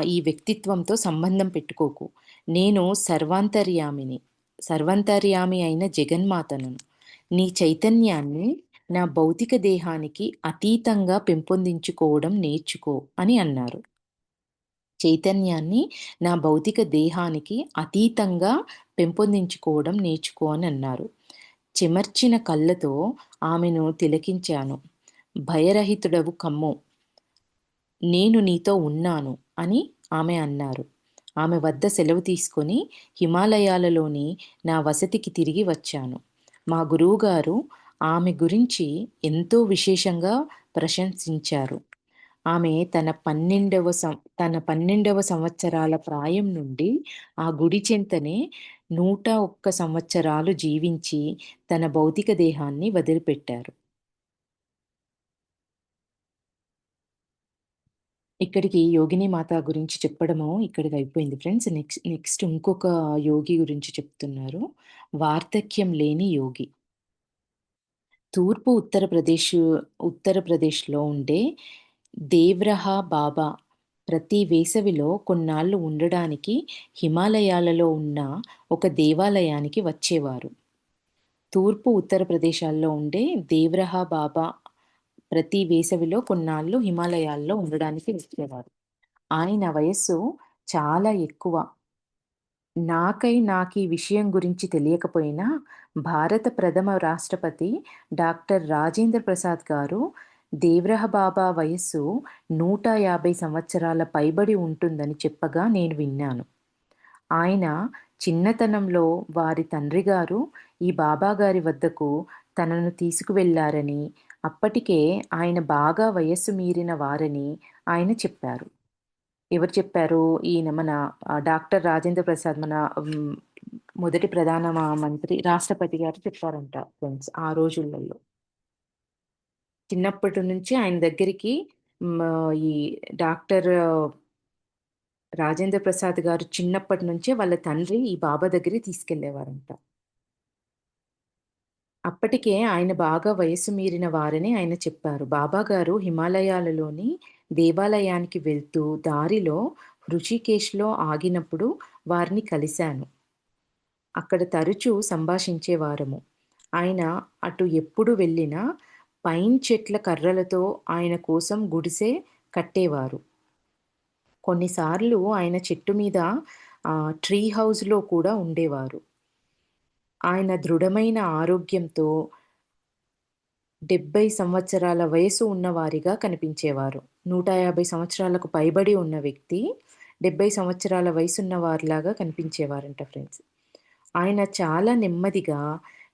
ఈ వ్యక్తిత్వంతో సంబంధం పెట్టుకోకు. నేను సర్వాంతర్యామి అయిన జగన్మాతను. నీ చైతన్యాన్ని నా భౌతిక దేహానికి అతీతంగా పెంపొందించుకోవడం నేర్చుకో అని అన్నారు. చైతన్యాన్ని నా భౌతిక దేహానికి అతీతంగా పెంపొందించుకోవడం నేర్చుకో అని అన్నారు. చెమర్చిన కళ్ళతో ఆమెను తిలకించాను. భయరహితుడవు కమ్ము. నేను నీతో ఉన్నాను అని ఆమె అన్నారు. ఆమె వద్ద సెలవు తీసుకొని హిమాలయాలలోని నా వసతికి తిరిగి వచ్చాను. మా గురువుగారు ఆమె గురించి ఎంతో విశేషంగా ప్రశంసించారు. ఆమె తన 12వ సంవత్సరాల ప్రాయం నుండి ఆ గుడి చెంతనే 101 సంవత్సరాలు జీవించి తన భౌతిక దేహాన్ని వదిలిపెట్టారు. ఇక్కడికి యోగిని మాత గురించి చెప్పడము ఇక్కడికి అయిపోయింది ఫ్రెండ్స్. నెక్స్ట్ ఇంకొక యోగి గురించి చెప్తున్నారు. వార్ధక్యం లేని యోగి. తూర్పు ఉత్తరప్రదేశ్‌లో ఉండే దేవ్రహా బాబా ప్రతి వేసవిలో కొన్నాళ్ళు ఉండడానికి హిమాలయాలలో ఉన్న ఒక దేవాలయానికి వచ్చేవారు. తూర్పు ఉత్తరప్రదేశాల్లో ఉండే దేవ్రహా బాబా ప్రతి వేసవిలో కొన్నాళ్ళు హిమాలయాల్లో ఉండడానికి వచ్చేవారు. ఆయన వయస్సు చాలా ఎక్కువ. నాకీ విషయం గురించి తెలియకపోయినా, భారత ప్రథమ రాష్ట్రపతి డాక్టర్ రాజేంద్ర ప్రసాద్ గారు, దేవ్రహ బాబా వయస్సు 150 సంవత్సరాల పైబడి ఉంటుందని చెప్పగా నేను విన్నాను. ఆయన చిన్నతనంలో వారి తండ్రిగారు ఈ బాబాగారి వద్దకు తనను తీసుకువెళ్లారని, అప్పటికే ఆయన బాగా వయస్సు మీరిన వారని ఆయన చెప్పారు. ఎవరు చెప్పారు? ఈయన మన డాక్టర్ రాజేంద్ర ప్రసాద్ మన మొదటి ప్రధాన మంత్రి, రాష్ట్రపతి గారు చెప్పారంట ఫ్రెండ్స్ ఆ రోజులలో. చిన్నప్పటి నుంచి ఆయన దగ్గరికి హ్మ్. ఈ డాక్టర్ రాజేంద్ర ప్రసాద్ గారు చిన్నప్పటి నుంచే వాళ్ళ తండ్రి ఈ బాబా దగ్గరికి తీసుకెళ్ళేవారంట. అప్పటికే ఆయన బాగా వయస్సు మీరిన వారని ఆయన చెప్పారు. బాబాగారు హిమాలయాలలోని దేవాలయానికి వెళ్తూ దారిలో హృషికేశ్‌లో ఆగినప్పుడు వారిని కలిశాను. అక్కడ తరచూ సంభాషించేవారము. ఆయన అటు ఎప్పుడు వెళ్ళినా పైన్ చెట్ల కర్రలతో ఆయన కోసం గుడిసె కట్టేవారు. కొన్నిసార్లు ఆయన చెట్టు మీద ట్రీ హౌస్‌లో కూడా ఉండేవారు. ఆయన దృఢమైన ఆరోగ్యంతో 70 సంవత్సరాల వయసు ఉన్నవారిగా కనిపించేవారు. 150 సంవత్సరాలకు పైబడి ఉన్న వ్యక్తి 70 సంవత్సరాల వయసున్న వారిలాగా కనిపించేవారంట ఫ్రెండ్స్. ఆయన చాలా నెమ్మదిగా,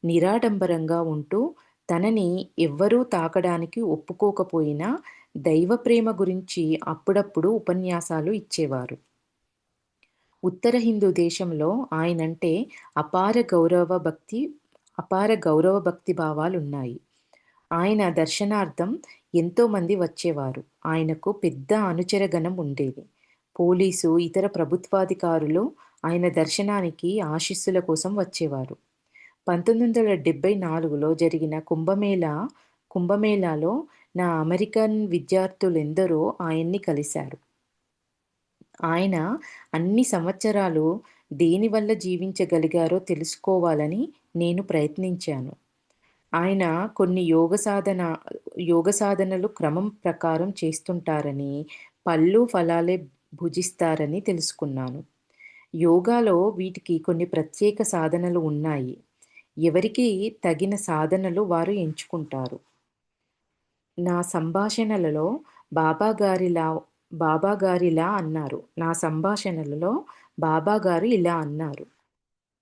నిరాడంబరంగా ఉంటూ తనని ఎవ్వరూ తాకడానికి ఒప్పుకోకపోయినా దైవ ప్రేమ గురించి అప్పుడప్పుడు ఉపన్యాసాలు ఇచ్చేవారు. ఉత్తర హిందూ దేశంలో ఆయనంటే అపార గౌరవ భక్తి భక్తి భావాలున్నాయి. ఆయన దర్శనార్థం ఎంతోమంది వచ్చేవారు. ఆయనకు పెద్ద అనుచరగణం ఉండేది. పోలీసు, ఇతర ప్రభుత్వాధికారులు ఆయన దర్శనానికి ఆశీస్సుల కోసం వచ్చేవారు. 1974లో జరిగిన కుంభమేళాలో నా అమెరికన్ విద్యార్థులెందరో ఆయన్ని కలిశారు. ఆయన అన్ని సంవత్సరాలు దేనివల్ల జీవించగలిగారో తెలుసుకోవాలని నేను ప్రయత్నించాను. ఆయన కొన్ని యోగ సాధనలు క్రమం ప్రకారం చేస్తుంటారని, పళ్ళు, ఫలాలే భుజిస్తారని తెలుసుకున్నాను. యోగాలో వీటికి కొన్ని ప్రత్యేక సాధనలు ఉన్నాయి. ఎవరికి తగిన సాధనలు వారు ఎంచుకుంటారు. నా సంభాషణలలో బాబాగారిలా బాబాగారిలా అన్నారు. నా సంభాషణలలో బాబాగారు ఇలా అన్నారు.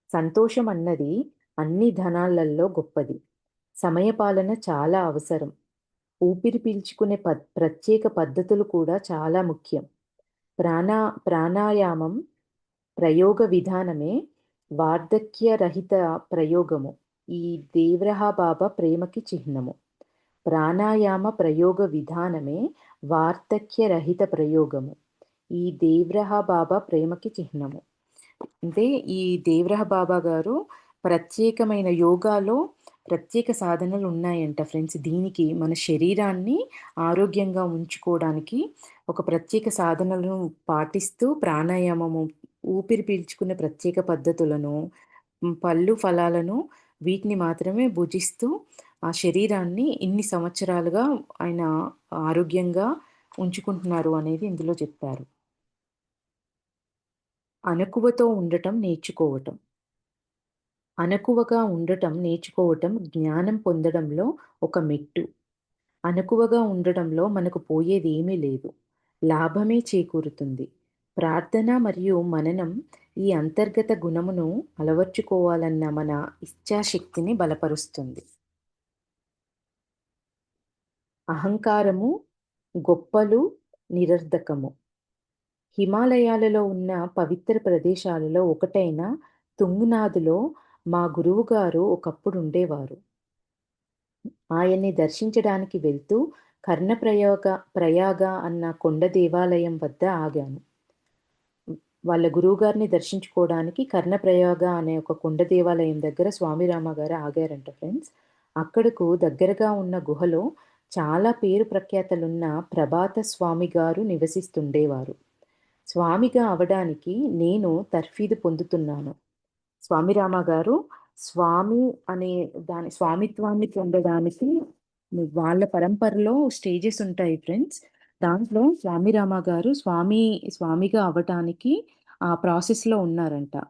సంతోషం అన్నది అన్ని ధనాలలో గొప్పది. సమయపాలన చాలా అవసరం. ఊపిరి పీల్చుకునే ప్రత్యేక పద్ధతులు కూడా చాలా ముఖ్యం. ప్రాణా ప్రాణాయామం ప్రయోగ విధానమే వార్ధక్యరహిత ప్రయోగము. ఈ దేవ్రహ బాబా ప్రేమకి చిహ్నము. ప్రాణాయామ ప్రయోగ విధానమే వార్ధక్యరహిత ప్రయోగము. ఈ దేవ్రహ బాబా ప్రేమకి చిహ్నము. అంటే ఈ దేవ్రహ బాబా గారు ప్రత్యేకమైన యోగాలో ప్రత్యేక సాధనలు ఉన్నాయంట ఫ్రెండ్స్. దీనికి మన శరీరాన్ని ఆరోగ్యంగా ఉంచుకోవడానికి ఒక ప్రత్యేక సాధనలను పాటిస్తూ ప్రాణాయామము, ఊపిరి పీల్చుకునే ప్రత్యేక పద్ధతులను, పళ్ళు, ఫలాలను వీటిని మాత్రమే భుజిస్తూ ఆ శరీరాన్ని ఇన్ని సంవత్సరాలుగా ఆయన ఆరోగ్యంగా ఉంచుకుంటున్నారు అనేది ఇందులో చెప్పారు. అణకువతో ఉండటం నేర్చుకోవటం. అణకువగా ఉండటం నేర్చుకోవటం జ్ఞానం పొందడంలో ఒక మెట్టు. అణకువగా ఉండడంలో మనకు పోయేదేమీ లేదు. లాభమే చేకూరుతుంది. ప్రార్థన మరియు మననం ఈ అంతర్గత గుణమును అలవర్చుకోవాలన్న మన ఇచ్ఛాశక్తిని బలపరుస్తుంది. అహంకారము, గొప్పలు, నిరర్ధకము. హిమాలయాలలో ఉన్న పవిత్ర ప్రదేశాలలో ఒకటైన తుంగనాథ్‌లో మా గురువుగారు ఒకప్పుడుండేవారు. ఆయన్ని దర్శించడానికి వెళ్తూ ప్రయాగ అన్న కొండ దేవాలయం వద్ద ఆగాను. వాళ్ళ గురువుగారిని దర్శించుకోవడానికి కర్ణప్రయాగ అనే ఒక కొండ దేవాలయం దగ్గర స్వామి రామ గారు ఆగారంట ఫ్రెండ్స్. అక్కడకు దగ్గరగా ఉన్న గుహలో చాలా పేరు ప్రఖ్యాతలున్న ప్రభాత స్వామి గారు నివసిస్తుండేవారు. స్వామిగా అవడానికి నేను తర్ఫీదు పొందుతున్నాను. స్వామి రామ గారు స్వామి అనే స్వామిత్వాన్ని పొందడానికి వాళ్ళ పరంపరలో స్టేజెస్ ఉంటాయి ఫ్రెండ్స్. దాంట్లో స్వామి రామ గారు స్వామిగా అవ్వటానికి ఆ ప్రాసెస్‌లో ఉన్నారంట.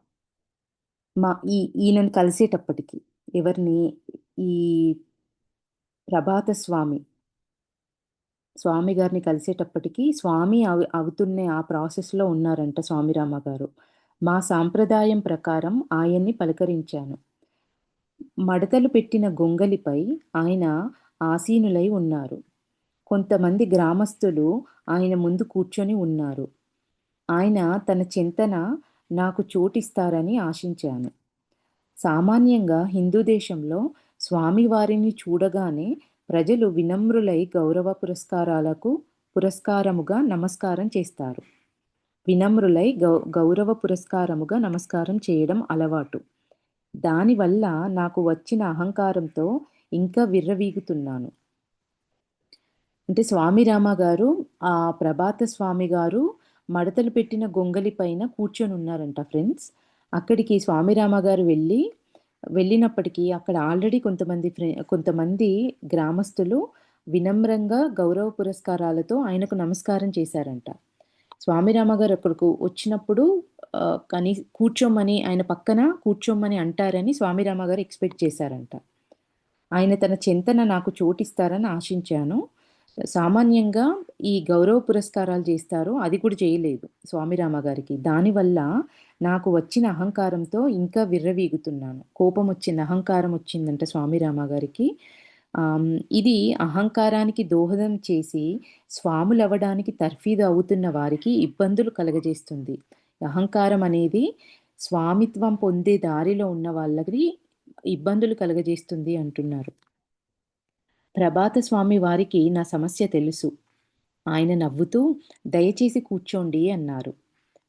మా ఈ ఈయనని కలిసేటప్పటికి. ఎవరిని? ఈ ప్రభాత స్వామి గారిని కలిసేటప్పటికి స్వామి అవుతున్న ఆ ప్రాసెస్‌లో ఉన్నారంట స్వామి రామ గారు. మా సాంప్రదాయం ప్రకారం ఆయన్ని పలకరించాను. మడతలు పెట్టిన గొంగలిపై ఆయన ఆసీనులై ఉన్నారు. కొంతమంది గ్రామస్తులు ఆయన ముందు కూర్చొని ఉన్నారు. ఆయన తన చెంతన నాకు చోటిస్తారని ఆశించాను. సామాన్యంగా హిందూ దేశంలో స్వామివారిని చూడగానే ప్రజలు వినమ్రులై పురస్కారముగా నమస్కారం చేస్తారు. వినమ్రులై గౌరవ పురస్కారముగా నమస్కారం చేయడం అలవాటు. దానివల్ల నాకు వచ్చిన అహంకారంతో ఇంకా విర్రవీగుతున్నాను. అంటే స్వామి రామ గారు, ఆ ప్రభాత స్వామి గారు మడతలు పెట్టిన గొంగలి పైన కూర్చొనున్నారంట ఫ్రెండ్స్. అక్కడికి స్వామి రామ గారు వెళ్ళినప్పటికీ అక్కడ ఆల్రెడీ కొంతమంది గ్రామస్తులు వినమ్రంగా గౌరవ పురస్కారాలతో ఆయనకు నమస్కారం చేశారంట. స్వామి రామ గారు అక్కడకు వచ్చినప్పుడు కూర్చోమని, ఆయన పక్కన కూర్చోమని అంటారని స్వామి రామ గారు ఎక్స్‌పెక్ట్ చేశారంట. ఆయన తన చెంతన నాకు చోటిస్తారని ఆశించాను. సామాన్యంగా ఈ గౌరవ పురస్కారాలు చేస్తారో అది కూడా చేయలేదు స్వామి రామ గారికి. దానివల్ల నాకు వచ్చిన అహంకారంతో ఇంకా విర్రవీగుతున్నాను. అహంకారం వచ్చిందంట స్వామి రామ గారికి. ఇది అహంకారానికి దోహదం చేసి స్వాములవ్వడానికి తర్ఫీదు అవుతున్న వారికి ఇబ్బందులు కలగజేస్తుంది. అహంకారం అనేది స్వామిత్వం పొందే దారిలో ఉన్న వాళ్ళకి ఇబ్బందులు కలగజేస్తుంది అంటున్నారు. ప్రభాత స్వామి వారికి నా సమస్య తెలుసు. ఆయన నవ్వుతూ దయచేసి కూర్చోండి అన్నారు.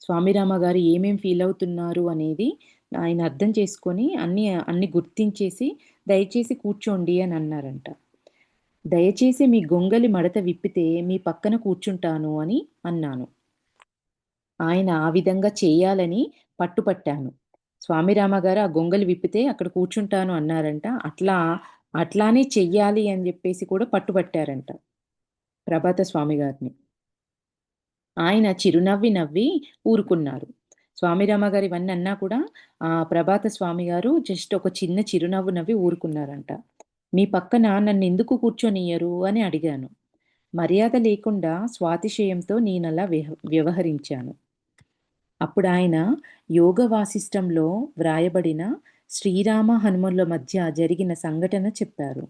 స్వామిరామ గారు ఏమేం ఫీల్ అవుతున్నారు అనేది ఆయన అర్థం చేసుకొని అన్ని గుర్తించేసి దయచేసి కూర్చోండి అని అన్నారంట. దయచేసి మీ గొంగలి మడత విప్పితే మీ పక్కన కూర్చుంటాను అని అన్నాను. ఆయన ఆ విధంగా చేయాలని పట్టుపట్టాను. స్వామిరామ గారు ఆ గొంగలి విప్పితే అక్కడ కూర్చుంటాను అన్నారంట. అట్లానే చెయ్యాలి అని జెప్పేసి కూడా పట్టుబట్టారంట ప్రభాత స్వామి గారిని. ఆయన చిరునవ్వి నవ్వి ఊరుకున్నారు. స్వామిరామ గారు ఇవన్నీ అన్నా కూడా ప్రభాత స్వామి గారు జస్ట్ ఒక చిన్న చిరునవ్వు నవ్వి ఊరుకున్నారంట. "మీ పక్కన నన్నెందుకు కూర్చోనియ్యరు?" అని అడిగాను. మర్యాద లేకుండా స్వాతిశయంతో నేనలా వ్యవహరించాను. అప్పుడాయన యోగ వాసిష్టంలో వ్రాయబడిన శ్రీరామ హనుమల మధ్య జరిగిన సంఘటన చెప్పారు.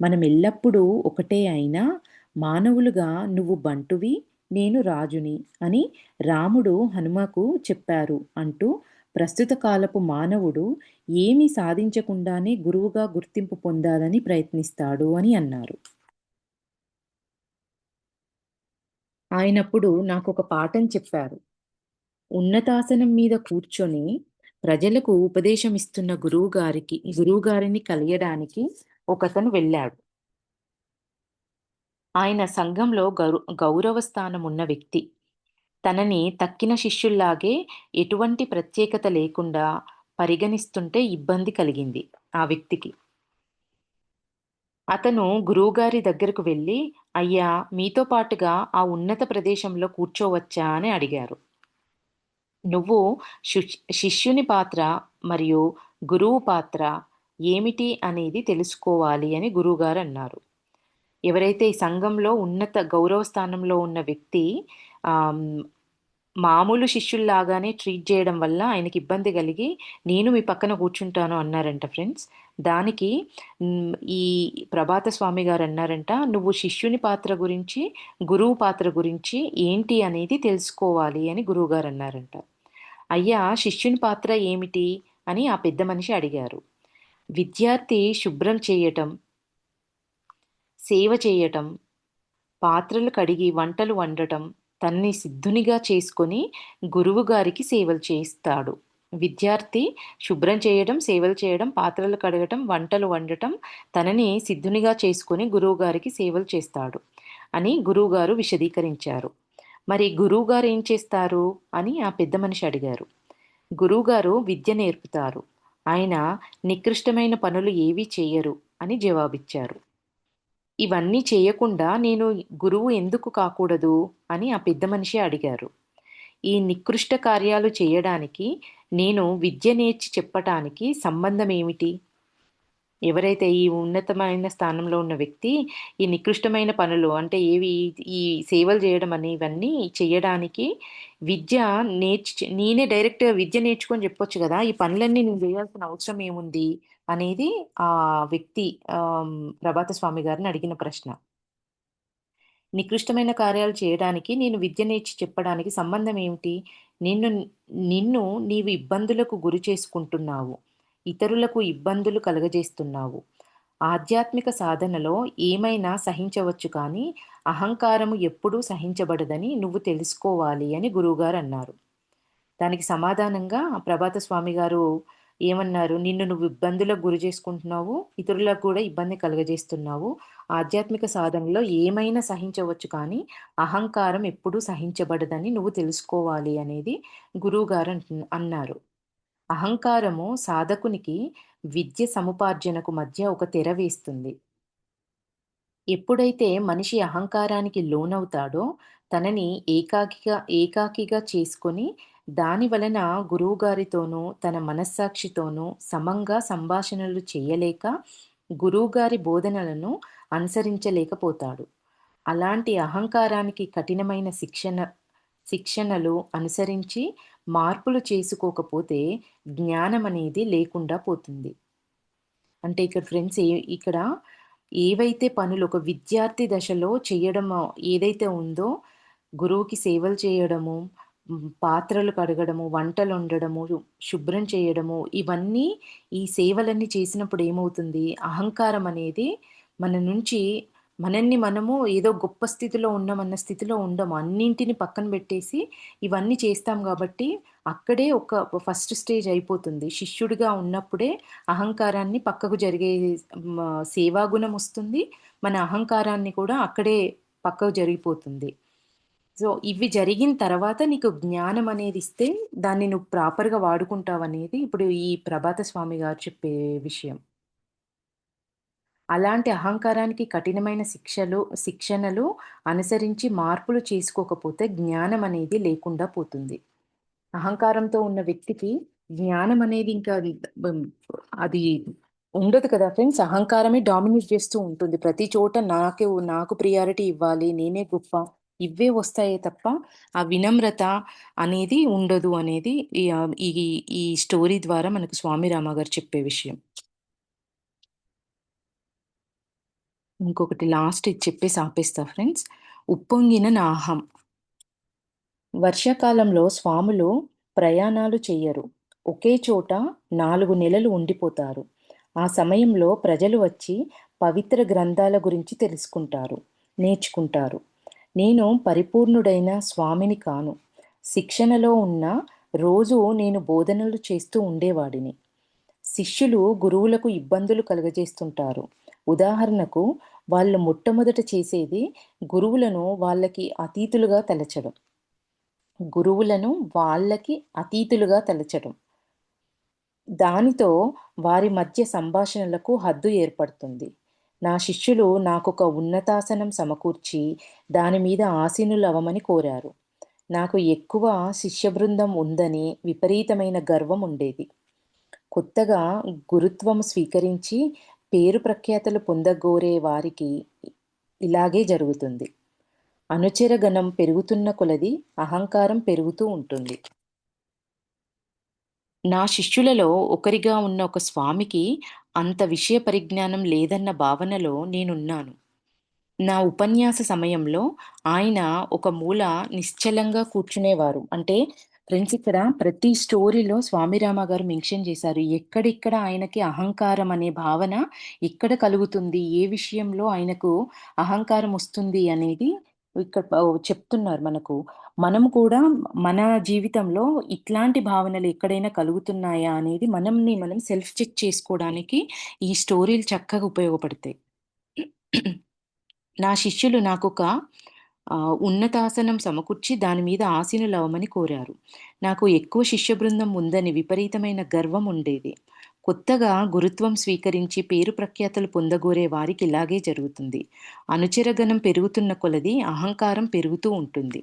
మనమెల్లప్పుడూ ఒకటే అయినా మానవులుగా నువ్వు బంటువి, నేను రాజుని అని రాముడు హనుమకు చెప్పారు అంటూ ప్రస్తుత కాలపు మానవుడు ఏమీ సాధించకుండానే గురువుగా గుర్తింపు పొందాలని ప్రయత్నిస్తాడు అని అన్నారు. ఆయనప్పుడు నాకొక పాఠం చెప్పారు. ఉన్నతాసనం మీద కూర్చొని ప్రజలకు ఉపదేశమిస్తున్న గురువుగారిని కలియడానికి ఒకతను వెళ్ళాడు. ఆయన సంఘంలో గౌరవ స్థానమున్న వ్యక్తి. తనని తక్కిన శిష్యుల్లాగే ఎటువంటి ప్రత్యేకత లేకుండా పరిగణిస్తుంటే ఇబ్బంది కలిగింది ఆ వ్యక్తికి. అతను గురువుగారి దగ్గరకు వెళ్ళి, "అయ్యా! మీతో పాటుగా ఆ ఉన్నత ప్రదేశంలో కూర్చోవచ్చా?" అని అడిగారు. "నువ్వు శిష్యుని పాత్ర మరియు గురువు పాత్ర ఏమిటి అనేది తెలుసుకోవాలి" అని గురువుగారన్నారు. ఎవరైతే ఈ సంఘంలో ఉన్నత గౌరవ స్థానంలో ఉన్న వ్యక్తి ఆహ్, మామూలు శిష్యుల్లాగానే ట్రీట్ జేయడం వల్ల ఆయనకి ఇబ్బంది కలిగి, "నేను మీ పక్కన కూర్చుంటాను" అన్నారంట ఫ్రెండ్స్. దానికి ఈ ప్రభాత స్వామి గారన్నారంట, "నువ్వు శిష్యుని పాత్ర గురించి, గురువు పాత్ర గురించి ఏంటి అనేది తెలుసుకోవాలి" అని గురువుగారన్నారంట. "అయ్యా! శిష్యుని పాత్ర ఏమిటి?" అని ఆ పెద్ద మనిషి అడిగారు. "విద్యార్థి శుభ్రం చేయటం, సేవ చేయటం, పాత్రలు కడిగి వంటలు వండటం, తనని సిద్ధునిగా చేసుకొని గురువుగారికి సేవలు చేస్తాడు. విద్యార్థి శుభ్రం చేయడం, సేవలు చేయడం, పాత్రలు కడగటం, వంటలు వండటం, తనని సిద్ధునిగా చేసుకొని గురువుగారికి సేవలు చేస్తాడు" అని గురువుగారు విశదీకరించారు. "మరి గురువుగారు ఏం చేస్తారు?" అని ఆ పెద్ద మనిషి అడిగారు. "గురువుగారు విద్య నేర్పుతారు. ఆయన నికృష్టమైన పనులు ఏవీ చెయ్యరు" అని జవాబిచ్చారు. ఇవన్నీ చేయకుండా నేను గురువు ఎందుకు కాకూడదు అని ఆ పెద్ద మనిషి అడిగారు. ఈ నికృష్ట కార్యాలు చేయడానికి నేను విద్య నేర్చి చెప్పటానికి సంబంధమేమిటి? ఎవరైతే ఈ ఉన్నతమైన స్థానంలో ఉన్న వ్యక్తి ఈ నికృష్టమైన పనులు అంటే ఏవి ఈ సేవలు చేయడం ఇవన్నీ చేయడానికి విద్య నేనే డైరెక్ట్‌గా విద్య నేర్చుకొని చెప్పొచ్చు గదా! ఈ పనులన్నీ నేను జేయాల్సిన అవసరం ఏముంది? అనేది ఆ వ్యక్తి ప్రభాత స్వామి గారిని అడిగిన ప్రశ్న. నికృష్టమైన కార్యాలు చేయడానికి నేను విద్య నేర్చి చెప్పడానికి సంబంధం ఏమిటి? నిన్ను నిన్ను నీవు ఇబ్బందులకు గురి చేసుకుంటున్నావు. ఇతరులకు ఇబ్బందులు కలుగజేస్తున్నావు. ఆధ్యాత్మిక సాధనలో ఏమైనా సహించవచ్చు కానీ, అహంకారము ఎప్పుడూ సహించబడదని నువ్వు తెలుసుకోవాలి అని గురువుగారన్నారు. దానికి సమాధానంగా ప్రభాత స్వామి గారు ఏమన్నారు? "నిన్ను నువ్వు ఇబ్బందులకు గురి చేసుకుంటున్నావు. ఇతరులకు కూడా ఇబ్బంది కలుగజేస్తున్నావు. ఆధ్యాత్మిక సాధనలో ఏమైనా సహించవచ్చు కానీ, అహంకారం ఎప్పుడూ సహించబడదని నువ్వు తెలుసుకోవాలి" అనేది గురువుగారు అన్నారు. అహంకారము సాధకునికి విద్య సముపార్జనకు మధ్య ఒక తెర వేస్తుంది. ఎప్పుడైతే మనిషి అహంకారానికి లోనవుతాడో, తనని ఏకాకిగా చేసుకొని, దాని వలన గురువుగారితోనూ, తన మనస్సాక్షితోనూ సమంగా సంభాషణలు చేయలేక, గురువుగారి బోధనలను అనుసరించలేకపోతాడు. అలాంటి అహంకారానికి కఠినమైన శిక్షణలు అనుసరించి మార్పులు చేసుకోకపోతే జ్ఞానమనేది లేకుండా పోతుంది. అంటే ఇక్కడ ఫ్రెండ్స్ ఇక్కడ ఏవైతే పనులు ఒక విద్యార్థి దశలో చేయడం ఏదైతే ఉందో, గురువుకి సేవలు చేయడము, పాత్రలు కడగడము, వంటలొండడము, శుభ్రం చేయడము, ఇవన్నీ ఈ సేవలన్నీ చేసినప్పుడు ఏమవుతుంది, అహంకారం అనేది మన నుంచి మనల్ని మనము ఏదో గొప్ప స్థితిలో ఉన్నామన్న స్థితిలో ఉండము. అన్నింటిని పక్కన బెట్టేసి ఇవన్నీ చేస్తాం గాబట్టి, అక్కడే ఒక ఫస్ట్ స్టేజ్ అయిపోతుంది. శిష్యుడిగా ఉన్నప్పుడే అహంకారాన్ని పక్కకు జరిగే సేవాగుణం ఒస్తుంది. మన అహంకారాన్ని కూడా అక్కడే పక్కకు జరిగిపోతుంది. సో, ఇవి జరిగిన తర్వాత నీకు జ్ఞానం అనేది ఇస్తే, దాన్ని నువ్వు ప్రాపర్‌గా వాడుకుంటావనేది ఇప్పుడు ఈ ప్రభాత స్వామి గారు చెప్పే విషయం. అలాంటి అహంకారానికి కఠినమైన శిక్షణలు అనుసరించి మార్పులు చేసుకోకపోతే జ్ఞానం అనేది లేకుండా పోతుంది. అహంకారంతో ఉన్న వ్యక్తికి జ్ఞానం అనేది ఇంకా బం అది ఉండదు కదా ఫ్రెండ్స్. అహంకారమే డామినేట్ చేస్తూ ఉంటుంది. ప్రతి చోట నాకు ప్రియారిటీ ఇవ్వాలి. నేనే గొప్ప. ఇవ్వే వస్తాయే తప్ప, ఆ వినమ్రత అనేది ఉండదు అనేది ఈ ఈ స్టోరీ ద్వారా మనకు స్వామి రామ గారు చెప్పే విషయం. ఇంకొకటి లాస్ట్ ఇది చెప్పేసి ఆపేస్తా ఫ్రెండ్స్. ఉప్పొంగిన నాహం. వర్షాకాలంలో స్వాములు ప్రయాణాలు చెయ్యరు. ఒకే చోట 4 నెలలు ఉండిపోతారు. ఆ సమయంలో ప్రజలు వచ్చి పవిత్ర గ్రంథాల గురించి తెలుసుకుంటారు, నేర్చుకుంటారు. నేను పరిపూర్ణుడైన స్వామిని కాను. శిక్షణలో ఉన్న రోజు నేను బోధనలు చేస్తూ ఉండేవాడిని. శిష్యులు గురువులకు ఇబ్బందులు కలుగజేస్తుంటారు. ఉదాహరణకు, వాళ్ళు మొట్టమొదట చేసేది గురువులను వాళ్ళకి అతీతులుగా తలచడం. గురువులను వాళ్ళకి అతీతులుగా తలచడం. దానితో వారి మధ్య సంభాషణలకు హద్దు ఏర్పడుతుంది. నా శిష్యులు నాకొక ఉన్నతాసనం సమకూర్చి, దాని మీద ఆసీనులవ్వమని కోరారు. నాకు ఎక్కువ శిష్య బృందం ఉందని విపరీతమైన గర్వం ఉండేది. కొత్తగా గురుత్వం స్వీకరించి పేరు ప్రఖ్యాతలు పొందగోరే వారికి ఇలాగే జరుగుతుంది. అనుచర గణం పెరుగుతున్న కొలది అహంకారం పెరుగుతూ ఉంటుంది. నా శిష్యులలో ఒకరిగా ఉన్న ఒక స్వామికి అంత విషయ పరిజ్ఞానం లేదన్న భావనలో నేనున్నాను. నా ఉపన్యాస సమయంలో ఆయన ఒక మూల నిశ్చలంగా కూర్చునేవారు. అంటే ఫ్రెండ్స్ ఇక్కడ ప్రతి స్టోరీలో స్వామి రామ గారు మెన్షన్ చేశారు. ఎక్కడెక్కడ ఆయనకి అహంకారం అనే భావన ఎక్కడ కలుగుతుంది? ఏ విషయంలో ఆయనకు అహంకారం వస్తుంది అనేది ఇక్కడ చెప్తున్నారు మనకు. మనం కూడా మన జీవితంలో ఇట్లాంటి భావనలు ఎక్కడైనా కలుగుతున్నాయా అనేది మనల్ని మనం సెల్ఫ్ చెక్ చేసుకోవడానికి ఈ స్టోరీలు చక్కగా ఉపయోగపడతాయి. నా శిష్యులు నాకొక ఉన్నతాసనం సమకూర్చి దాని మీద ఆసీనులవ్వమని కోరారు. నాకు ఎక్కువ శిష్య బృందం ఉందని విపరీతమైన గర్వం ఉండేది. కొత్తగా గురుత్వం స్వీకరించి పేరు ప్రఖ్యాతలు పొందగోరే వారికి ఇలాగే జరుగుతుంది. అనుచరగణం పెరుగుతున్న కొలది అహంకారం పెరుగుతూ ఉంటుంది.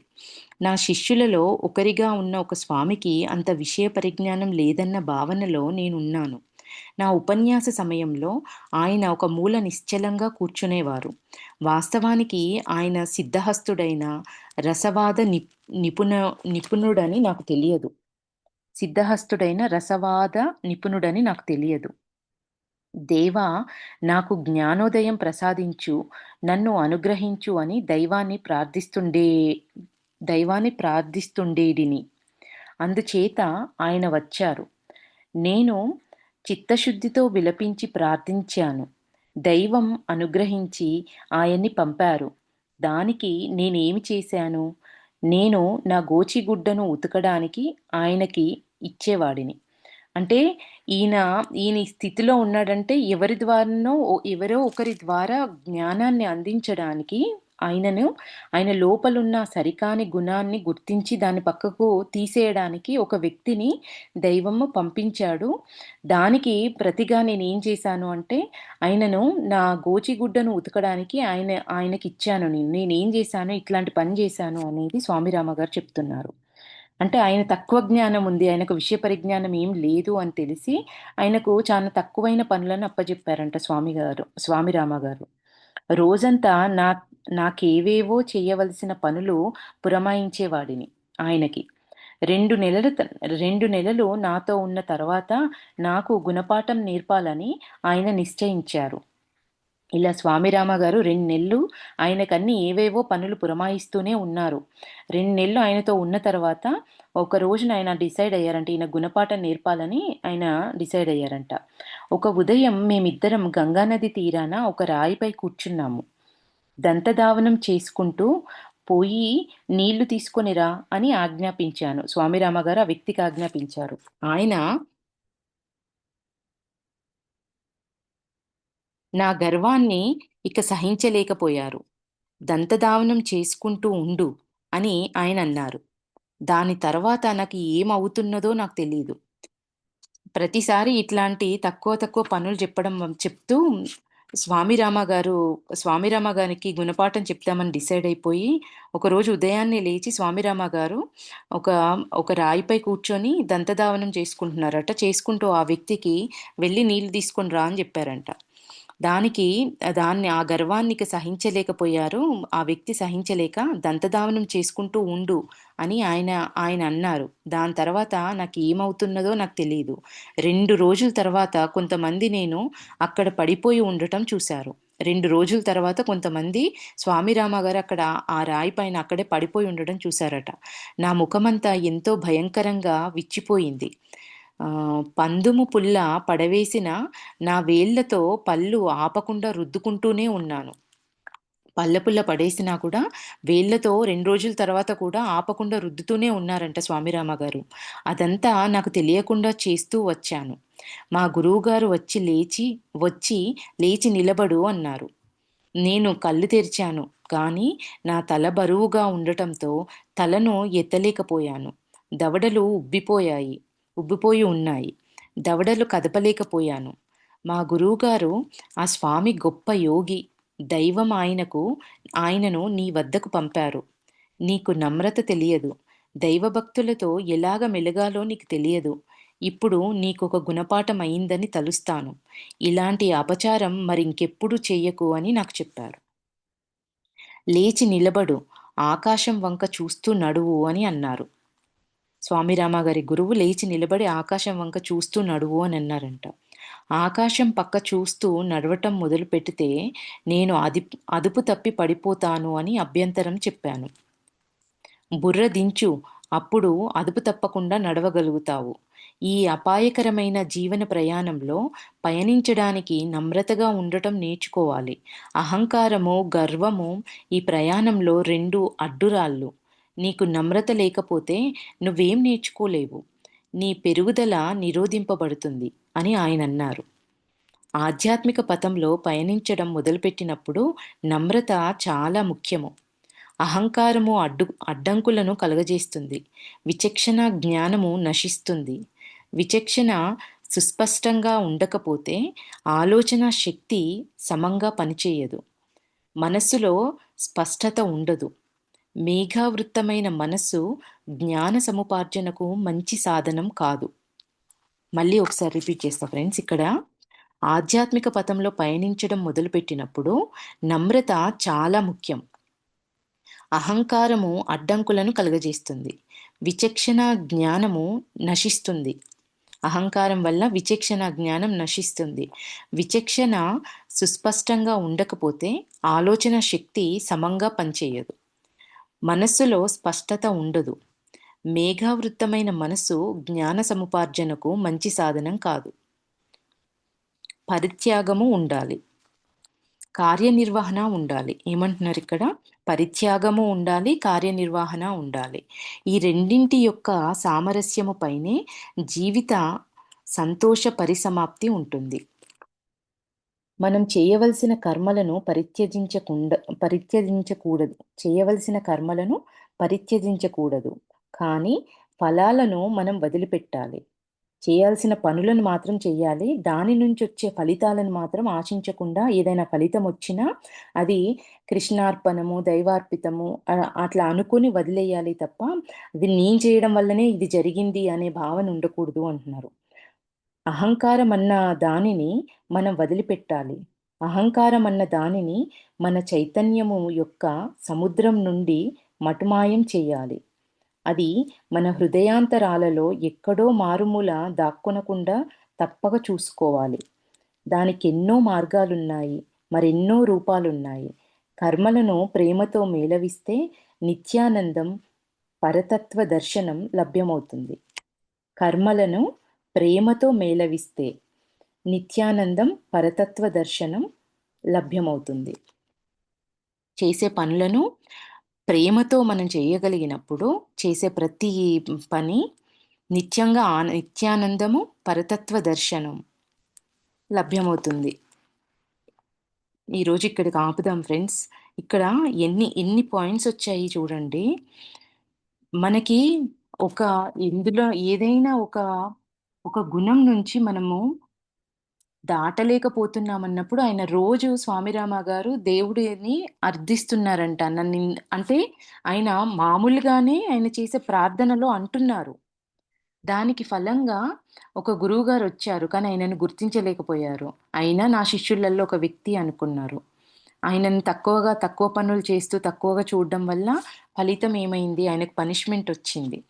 నా శిష్యులలో ఒకరిగా ఉన్న ఒక స్వామికి అంత విషయ పరిజ్ఞానం లేదన్న భావనలో నేనున్నాను. నా ఉపన్యాస సమయంలో ఆయన ఒక మూల నిశ్చలంగా కూర్చునేవారు. వాస్తవానికి ఆయన సిద్ధహస్తుడైన రసవాద నిపుణ నిపుణుడని నాకు తెలియదు. నాకు తెలియదు. దేవా! నాకు జ్ఞానోదయం ప్రసాదించు, నన్ను అనుగ్రహించు అని దైవాన్ని ప్రార్థిస్తుండేడిని. అందుచేత ఆయన వచ్చారు. నేను చిత్తశుద్ధితో విలపించి ప్రార్థించాను. దైవం అనుగ్రహించి ఆయన్ని పంపారు. దానికి నేనేమి చేశాను? నేను నా గోచిగుడ్డను ఉతకడానికి ఆయనకి ఇచ్చేవాడిని. అంటే ఈయన, ఈయన ఈ స్థితిలో ఉన్నాడంటే ఎవరో ఒకరి ద్వారా జ్ఞానాన్ని అందించడానికి ఆయన లోపలున్న సరికాని గుణాన్ని గుర్తించి దాన్ని పక్కకు తీసేయడానికి ఒక వ్యక్తిని దైవము పంపించాడు. దానికి ప్రతిగా నేనేం చేశాను అంటే, నా గోచిగుడ్డను ఉతకడానికి ఆయనకిచ్చాను నేను. నేనేం చేశాను, ఇట్లాంటి పని చేశాను అనేది స్వామి రామ గారు చెప్తున్నారు. అంటే ఆయన తక్కువ జ్ఞానం ఉంది. ఆయనకు విషయ పరిజ్ఞానం ఏం లేదు అని తెలిసి, ఆయనకు చాలా తక్కువైన పనులను అప్పజెప్పారంట స్వామి రామ గారు. రోజంతా నాకేవేవో చేయవలసిన పనులు పురమాయించేవాడిని ఆయనకి. 2 నెలలు నాతో ఉన్న తర్వాత నాకు గుణపాఠం నేర్పాలని ఆయన నిశ్చయించారు. ఇలా స్వామి రామ గారు 2 నెలలు ఆయనకన్నీ ఏవేవో పనులు పురమాయిస్తూనే ఉన్నారు. 2 నెలలు ఆయనతో ఉన్న తర్వాత ఒక రోజున ఆయన డిసైడ్ అయ్యారంట. ఈయన గుణపాఠం నేర్పాలని ఆయన డిసైడ్ అయ్యారంట. ఒక ఉదయం మేమిద్దరం గంగానది తీరాన ఒక రాయిపై కూర్చున్నాము. దంతధావనం చేసుకుంటూ పోయి నీళ్లు తీసుకొని రా అని ఆజ్ఞాపించాను. స్వామి రామ గారు ఆ వ్యక్తికి ఆజ్ఞాపించారు. ఆయన నా గర్వాన్ని ఇక సహించలేకపోయారు. దంతధావనం చేసుకుంటూ ఉండు అని ఆయనన్నారు. దాని తర్వాత నాకు ఏమవుతున్నదో నాకు తెలీదు. ప్రతిసారి ఇట్లాంటి తక్కువ తక్కువ పనులు చెప్తూ స్వామి రామ గారికి గుణపాఠం చెప్తామని డిసైడ్ అయిపోయి, ఒకరోజు ఉదయాన్నే లేచి స్వామి రామ గారు ఒక ఒక రాయిపై కూర్చొని దంతధావనం చేసుకుంటున్నారట. చేసుకుంటూ ఆ వ్యక్తికి "వెళ్లి నీళ్లు తీసుకొని రా" అని చెప్పారంట. దానికి ఆ గర్వాన్నిక సహించలేకపోయారు. ఆ వ్యక్తి సహించలేక దంతధావనం చేసుకుంటూ ఉండు అని ఆయన అన్నారు. దాని తర్వాత నాకేమవుతున్నదో నాకు తెలీదు. 2 రోజుల తర్వాత కొంతమంది నేను అక్కడ పడిపోయి ఉండటం చూశారు. 2 రోజుల తర్వాత కొంతమంది స్వామి రామ గారు అక్కడ ఆ రాయి పైన అక్కడే పడిపోయి ఉండడం చూశారట. నా ముఖమంతా ఎంతో భయంకరంగా విచ్చిపోయింది. పందుము పుల్ల పడవేసిన నా వేళ్ళతో పళ్ళు ఆపకుండా రుద్దుకుంటూనే ఉన్నాను. పళ్ళపుల్ల పడేసినా కూడా వేళ్ళతో 2 రోజుల తర్వాత కూడా ఆపకుండా రుద్దుతూనే ఉన్నారంట స్వామిరామ గారు. అదంతా నాకు తెలియకుండా చేస్తూ వచ్చాను. మా గురువుగారు లేచి నిలబడు అన్నారు. నేను కళ్ళు తెరిచాను. కానీ నా తల బరువుగా ఉండటంతో తలను ఎత్తలేకపోయాను. దవడలు ఉబ్బిపోయి ఉన్నాయి. దవడలు కదపలేకపోయాను. మా గురువుగారు "ఆ స్వామి గొప్ప యోగి. దైవం ఆయనను నీ వద్దకు పంపారు. నీకు నమ్రత తెలియదు. దైవభక్తులతో ఎలాగ మెలగాలో నీకు తెలియదు. ఇప్పుడు నీకొక గుణపాఠం అయిందని తలుస్తాను. ఇలాంటి అపచారం మరింకెప్పుడూ చెయ్యకు" అని నాకు చెప్పారు. "లేచి నిలబడు. ఆకాశం వంక చూస్తూ నడువు" అని అన్నారు. స్వామి రామ గారి గురువు లేచి నిలబడి ఆకాశం వంక చూస్తూ నడువు అని అన్నారంట. ఆకాశం పక్క చూస్తూ నడవటం మొదలుపెడితే నేను అదుపు తప్పి పడిపోతాను అని అభ్యంతరం చెప్పాను. "బుర్ర దించు, అప్పుడు అదుపు తప్పకుండా నడవగలుగుతావు. ఈ అపాయకరమైన జీవన ప్రయాణంలో పయనించడానికి నమ్రతగా ఉండటం నేర్చుకోవాలి. అహంకారము, గర్వము ఈ ప్రయాణంలో 2 అడ్డురాళ్ళు. నీకు నమ్రత లేకపోతే నువ్వేం నేర్చుకోలేవు. నీ పెరుగుదల నిరోధింపబడుతుంది" అని ఆయనన్నారు. ఆధ్యాత్మిక పథంలో పయనించడం మొదలుపెట్టినప్పుడు నమ్రత చాలా ముఖ్యము. అహంకారము అడ్డంకులను కలుగజేస్తుంది. విచక్షణ జ్ఞానము నశిస్తుంది. విచక్షణ సుస్పష్టంగా ఉండకపోతే ఆలోచన శక్తి సమంగా పనిచేయదు. మనస్సులో స్పష్టత ఉండదు. మేఘావృతమైన మనస్సు జ్ఞాన సముపార్జనకు మంచి సాధనం కాదు. మళ్ళీ ఒకసారి రిపీట్ చేస్తా ఫ్రెండ్స్. ఇక్కడ ఆధ్యాత్మిక పథంలో పయనించడం మొదలుపెట్టినప్పుడు నమ్రత చాలా ముఖ్యం. అహంకారము అడ్డంకులను కలుగజేస్తుంది. విచక్షణ జ్ఞానము నశిస్తుంది. అహంకారం వల్ల విచక్షణ జ్ఞానం నశిస్తుంది. విచక్షణ సుస్పష్టంగా ఉండకపోతే ఆలోచన శక్తి సమంగా పనిచేయదు. మనస్సులో స్పష్టత ఉండదు. మేఘావృతమైన మనస్సు జ్ఞాన సముపార్జనకు మంచి సాధనం కాదు. పరిత్యాగము ఉండాలి. కార్యనిర్వహణ ఉండాలి. ఏమంటున్నారు ఇక్కడ? పరిత్యాగము ఉండాలి, కార్యనిర్వహణ ఉండాలి. ఈ రెండింటి యొక్క సామరస్యము పైనే జీవిత సంతోష పరిసమాప్తి ఉంటుంది. మనం చేయవలసిన కర్మలను పరిత్యజించకూడదు. చేయవలసిన కర్మలను పరిత్యజించకూడదు. కానీ ఫలాలను మనం వదిలిపెట్టాలి. చేయాల్సిన పనులను మాత్రం చెయ్యాలి. దాని నుంచొచ్చే ఫలితాలను మాత్రం ఆశించకుండా, ఏదైనా ఫలితం వచ్చినా అది కృష్ణార్పణము, దైవార్పితము అట్లా అనుకుని వదిలేయాలి తప్ప, ఇది నేను చేయడం వల్లనే ఇది జరిగింది అనే భావన ఉండకూడదు అంటున్నారు. అహంకారం అన్న దానిని మనం వదిలిపెట్టాలి. అహంకారం అన్న దానిని మన చైతన్యము యొక్క సముద్రం నుండి మటుమాయం చేయాలి. అది మన హృదయాంతరాలలో ఎక్కడో మారుమూల దాక్కొనకుండా తప్పక చూసుకోవాలి. దానికెన్నో మార్గాలున్నాయి. మరెన్నో రూపాలున్నాయి. కర్మలను ప్రేమతో మేళవిస్తే నిత్యానందం, పరతత్వ దర్శనం లభ్యమవుతుంది. కర్మలను ప్రేమతో మేళవిస్తే నిత్యానందం, పరతత్వ దర్శనం లభ్యమవుతుంది. చేసే పనులను ప్రేమతో మనం చేయగలిగినప్పుడు చేసే ప్రతి పని నిత్యానందము, పరతత్వ దర్శనం లభ్యమవుతుంది. ఈరోజు ఇక్కడికి ఆపుదాం ఫ్రెండ్స్. ఇక్కడ ఎన్ని పాయింట్స్ వచ్చాయి చూడండి. మనకి ఒక ఇందులో ఏదైనా ఒక గుణం నుంచి మనము దాటలేకపోతున్నామన్నప్పుడు ఆయన రోజు స్వామిరామ గారు దేవుడిని అర్థిస్తున్నారంట. అంటే ఆయన మామూలుగానే ఆయన చేసే ప్రార్థనలో అంటున్నారు. దానికి ఫలంగా ఒక గురువుగారు వచ్చారు. కానీ ఆయనను గుర్తించలేకపోయారు. అయినా నా శిష్యులలో ఒక వ్యక్తి అనుకున్నారు. ఆయనను తక్కువ పనులు చేస్తూ తక్కువగా చూడడం వల్ల ఫలితం ఏమైంది? ఆయనకు పనిష్మెంట్ వచ్చింది.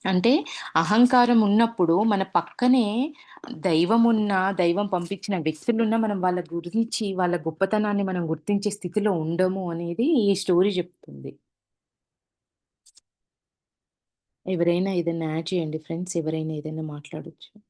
అంటే అహంకారం ఉన్నప్పుడు మన పక్కనే దైవం పంపించిన వ్యక్తులున్నా మనం వాళ్ళ గురించి, వాళ్ళ గొప్పతనాన్ని మనం గుర్తించే స్థితిలో ఉండము అనేది ఈ స్టోరీ చెప్తుంది. ఎవరైనా ఏదైనా యాడ్ చేయండి ఫ్రెండ్స్. ఎవరైనా ఏదైనా మాట్లాడొచ్చు.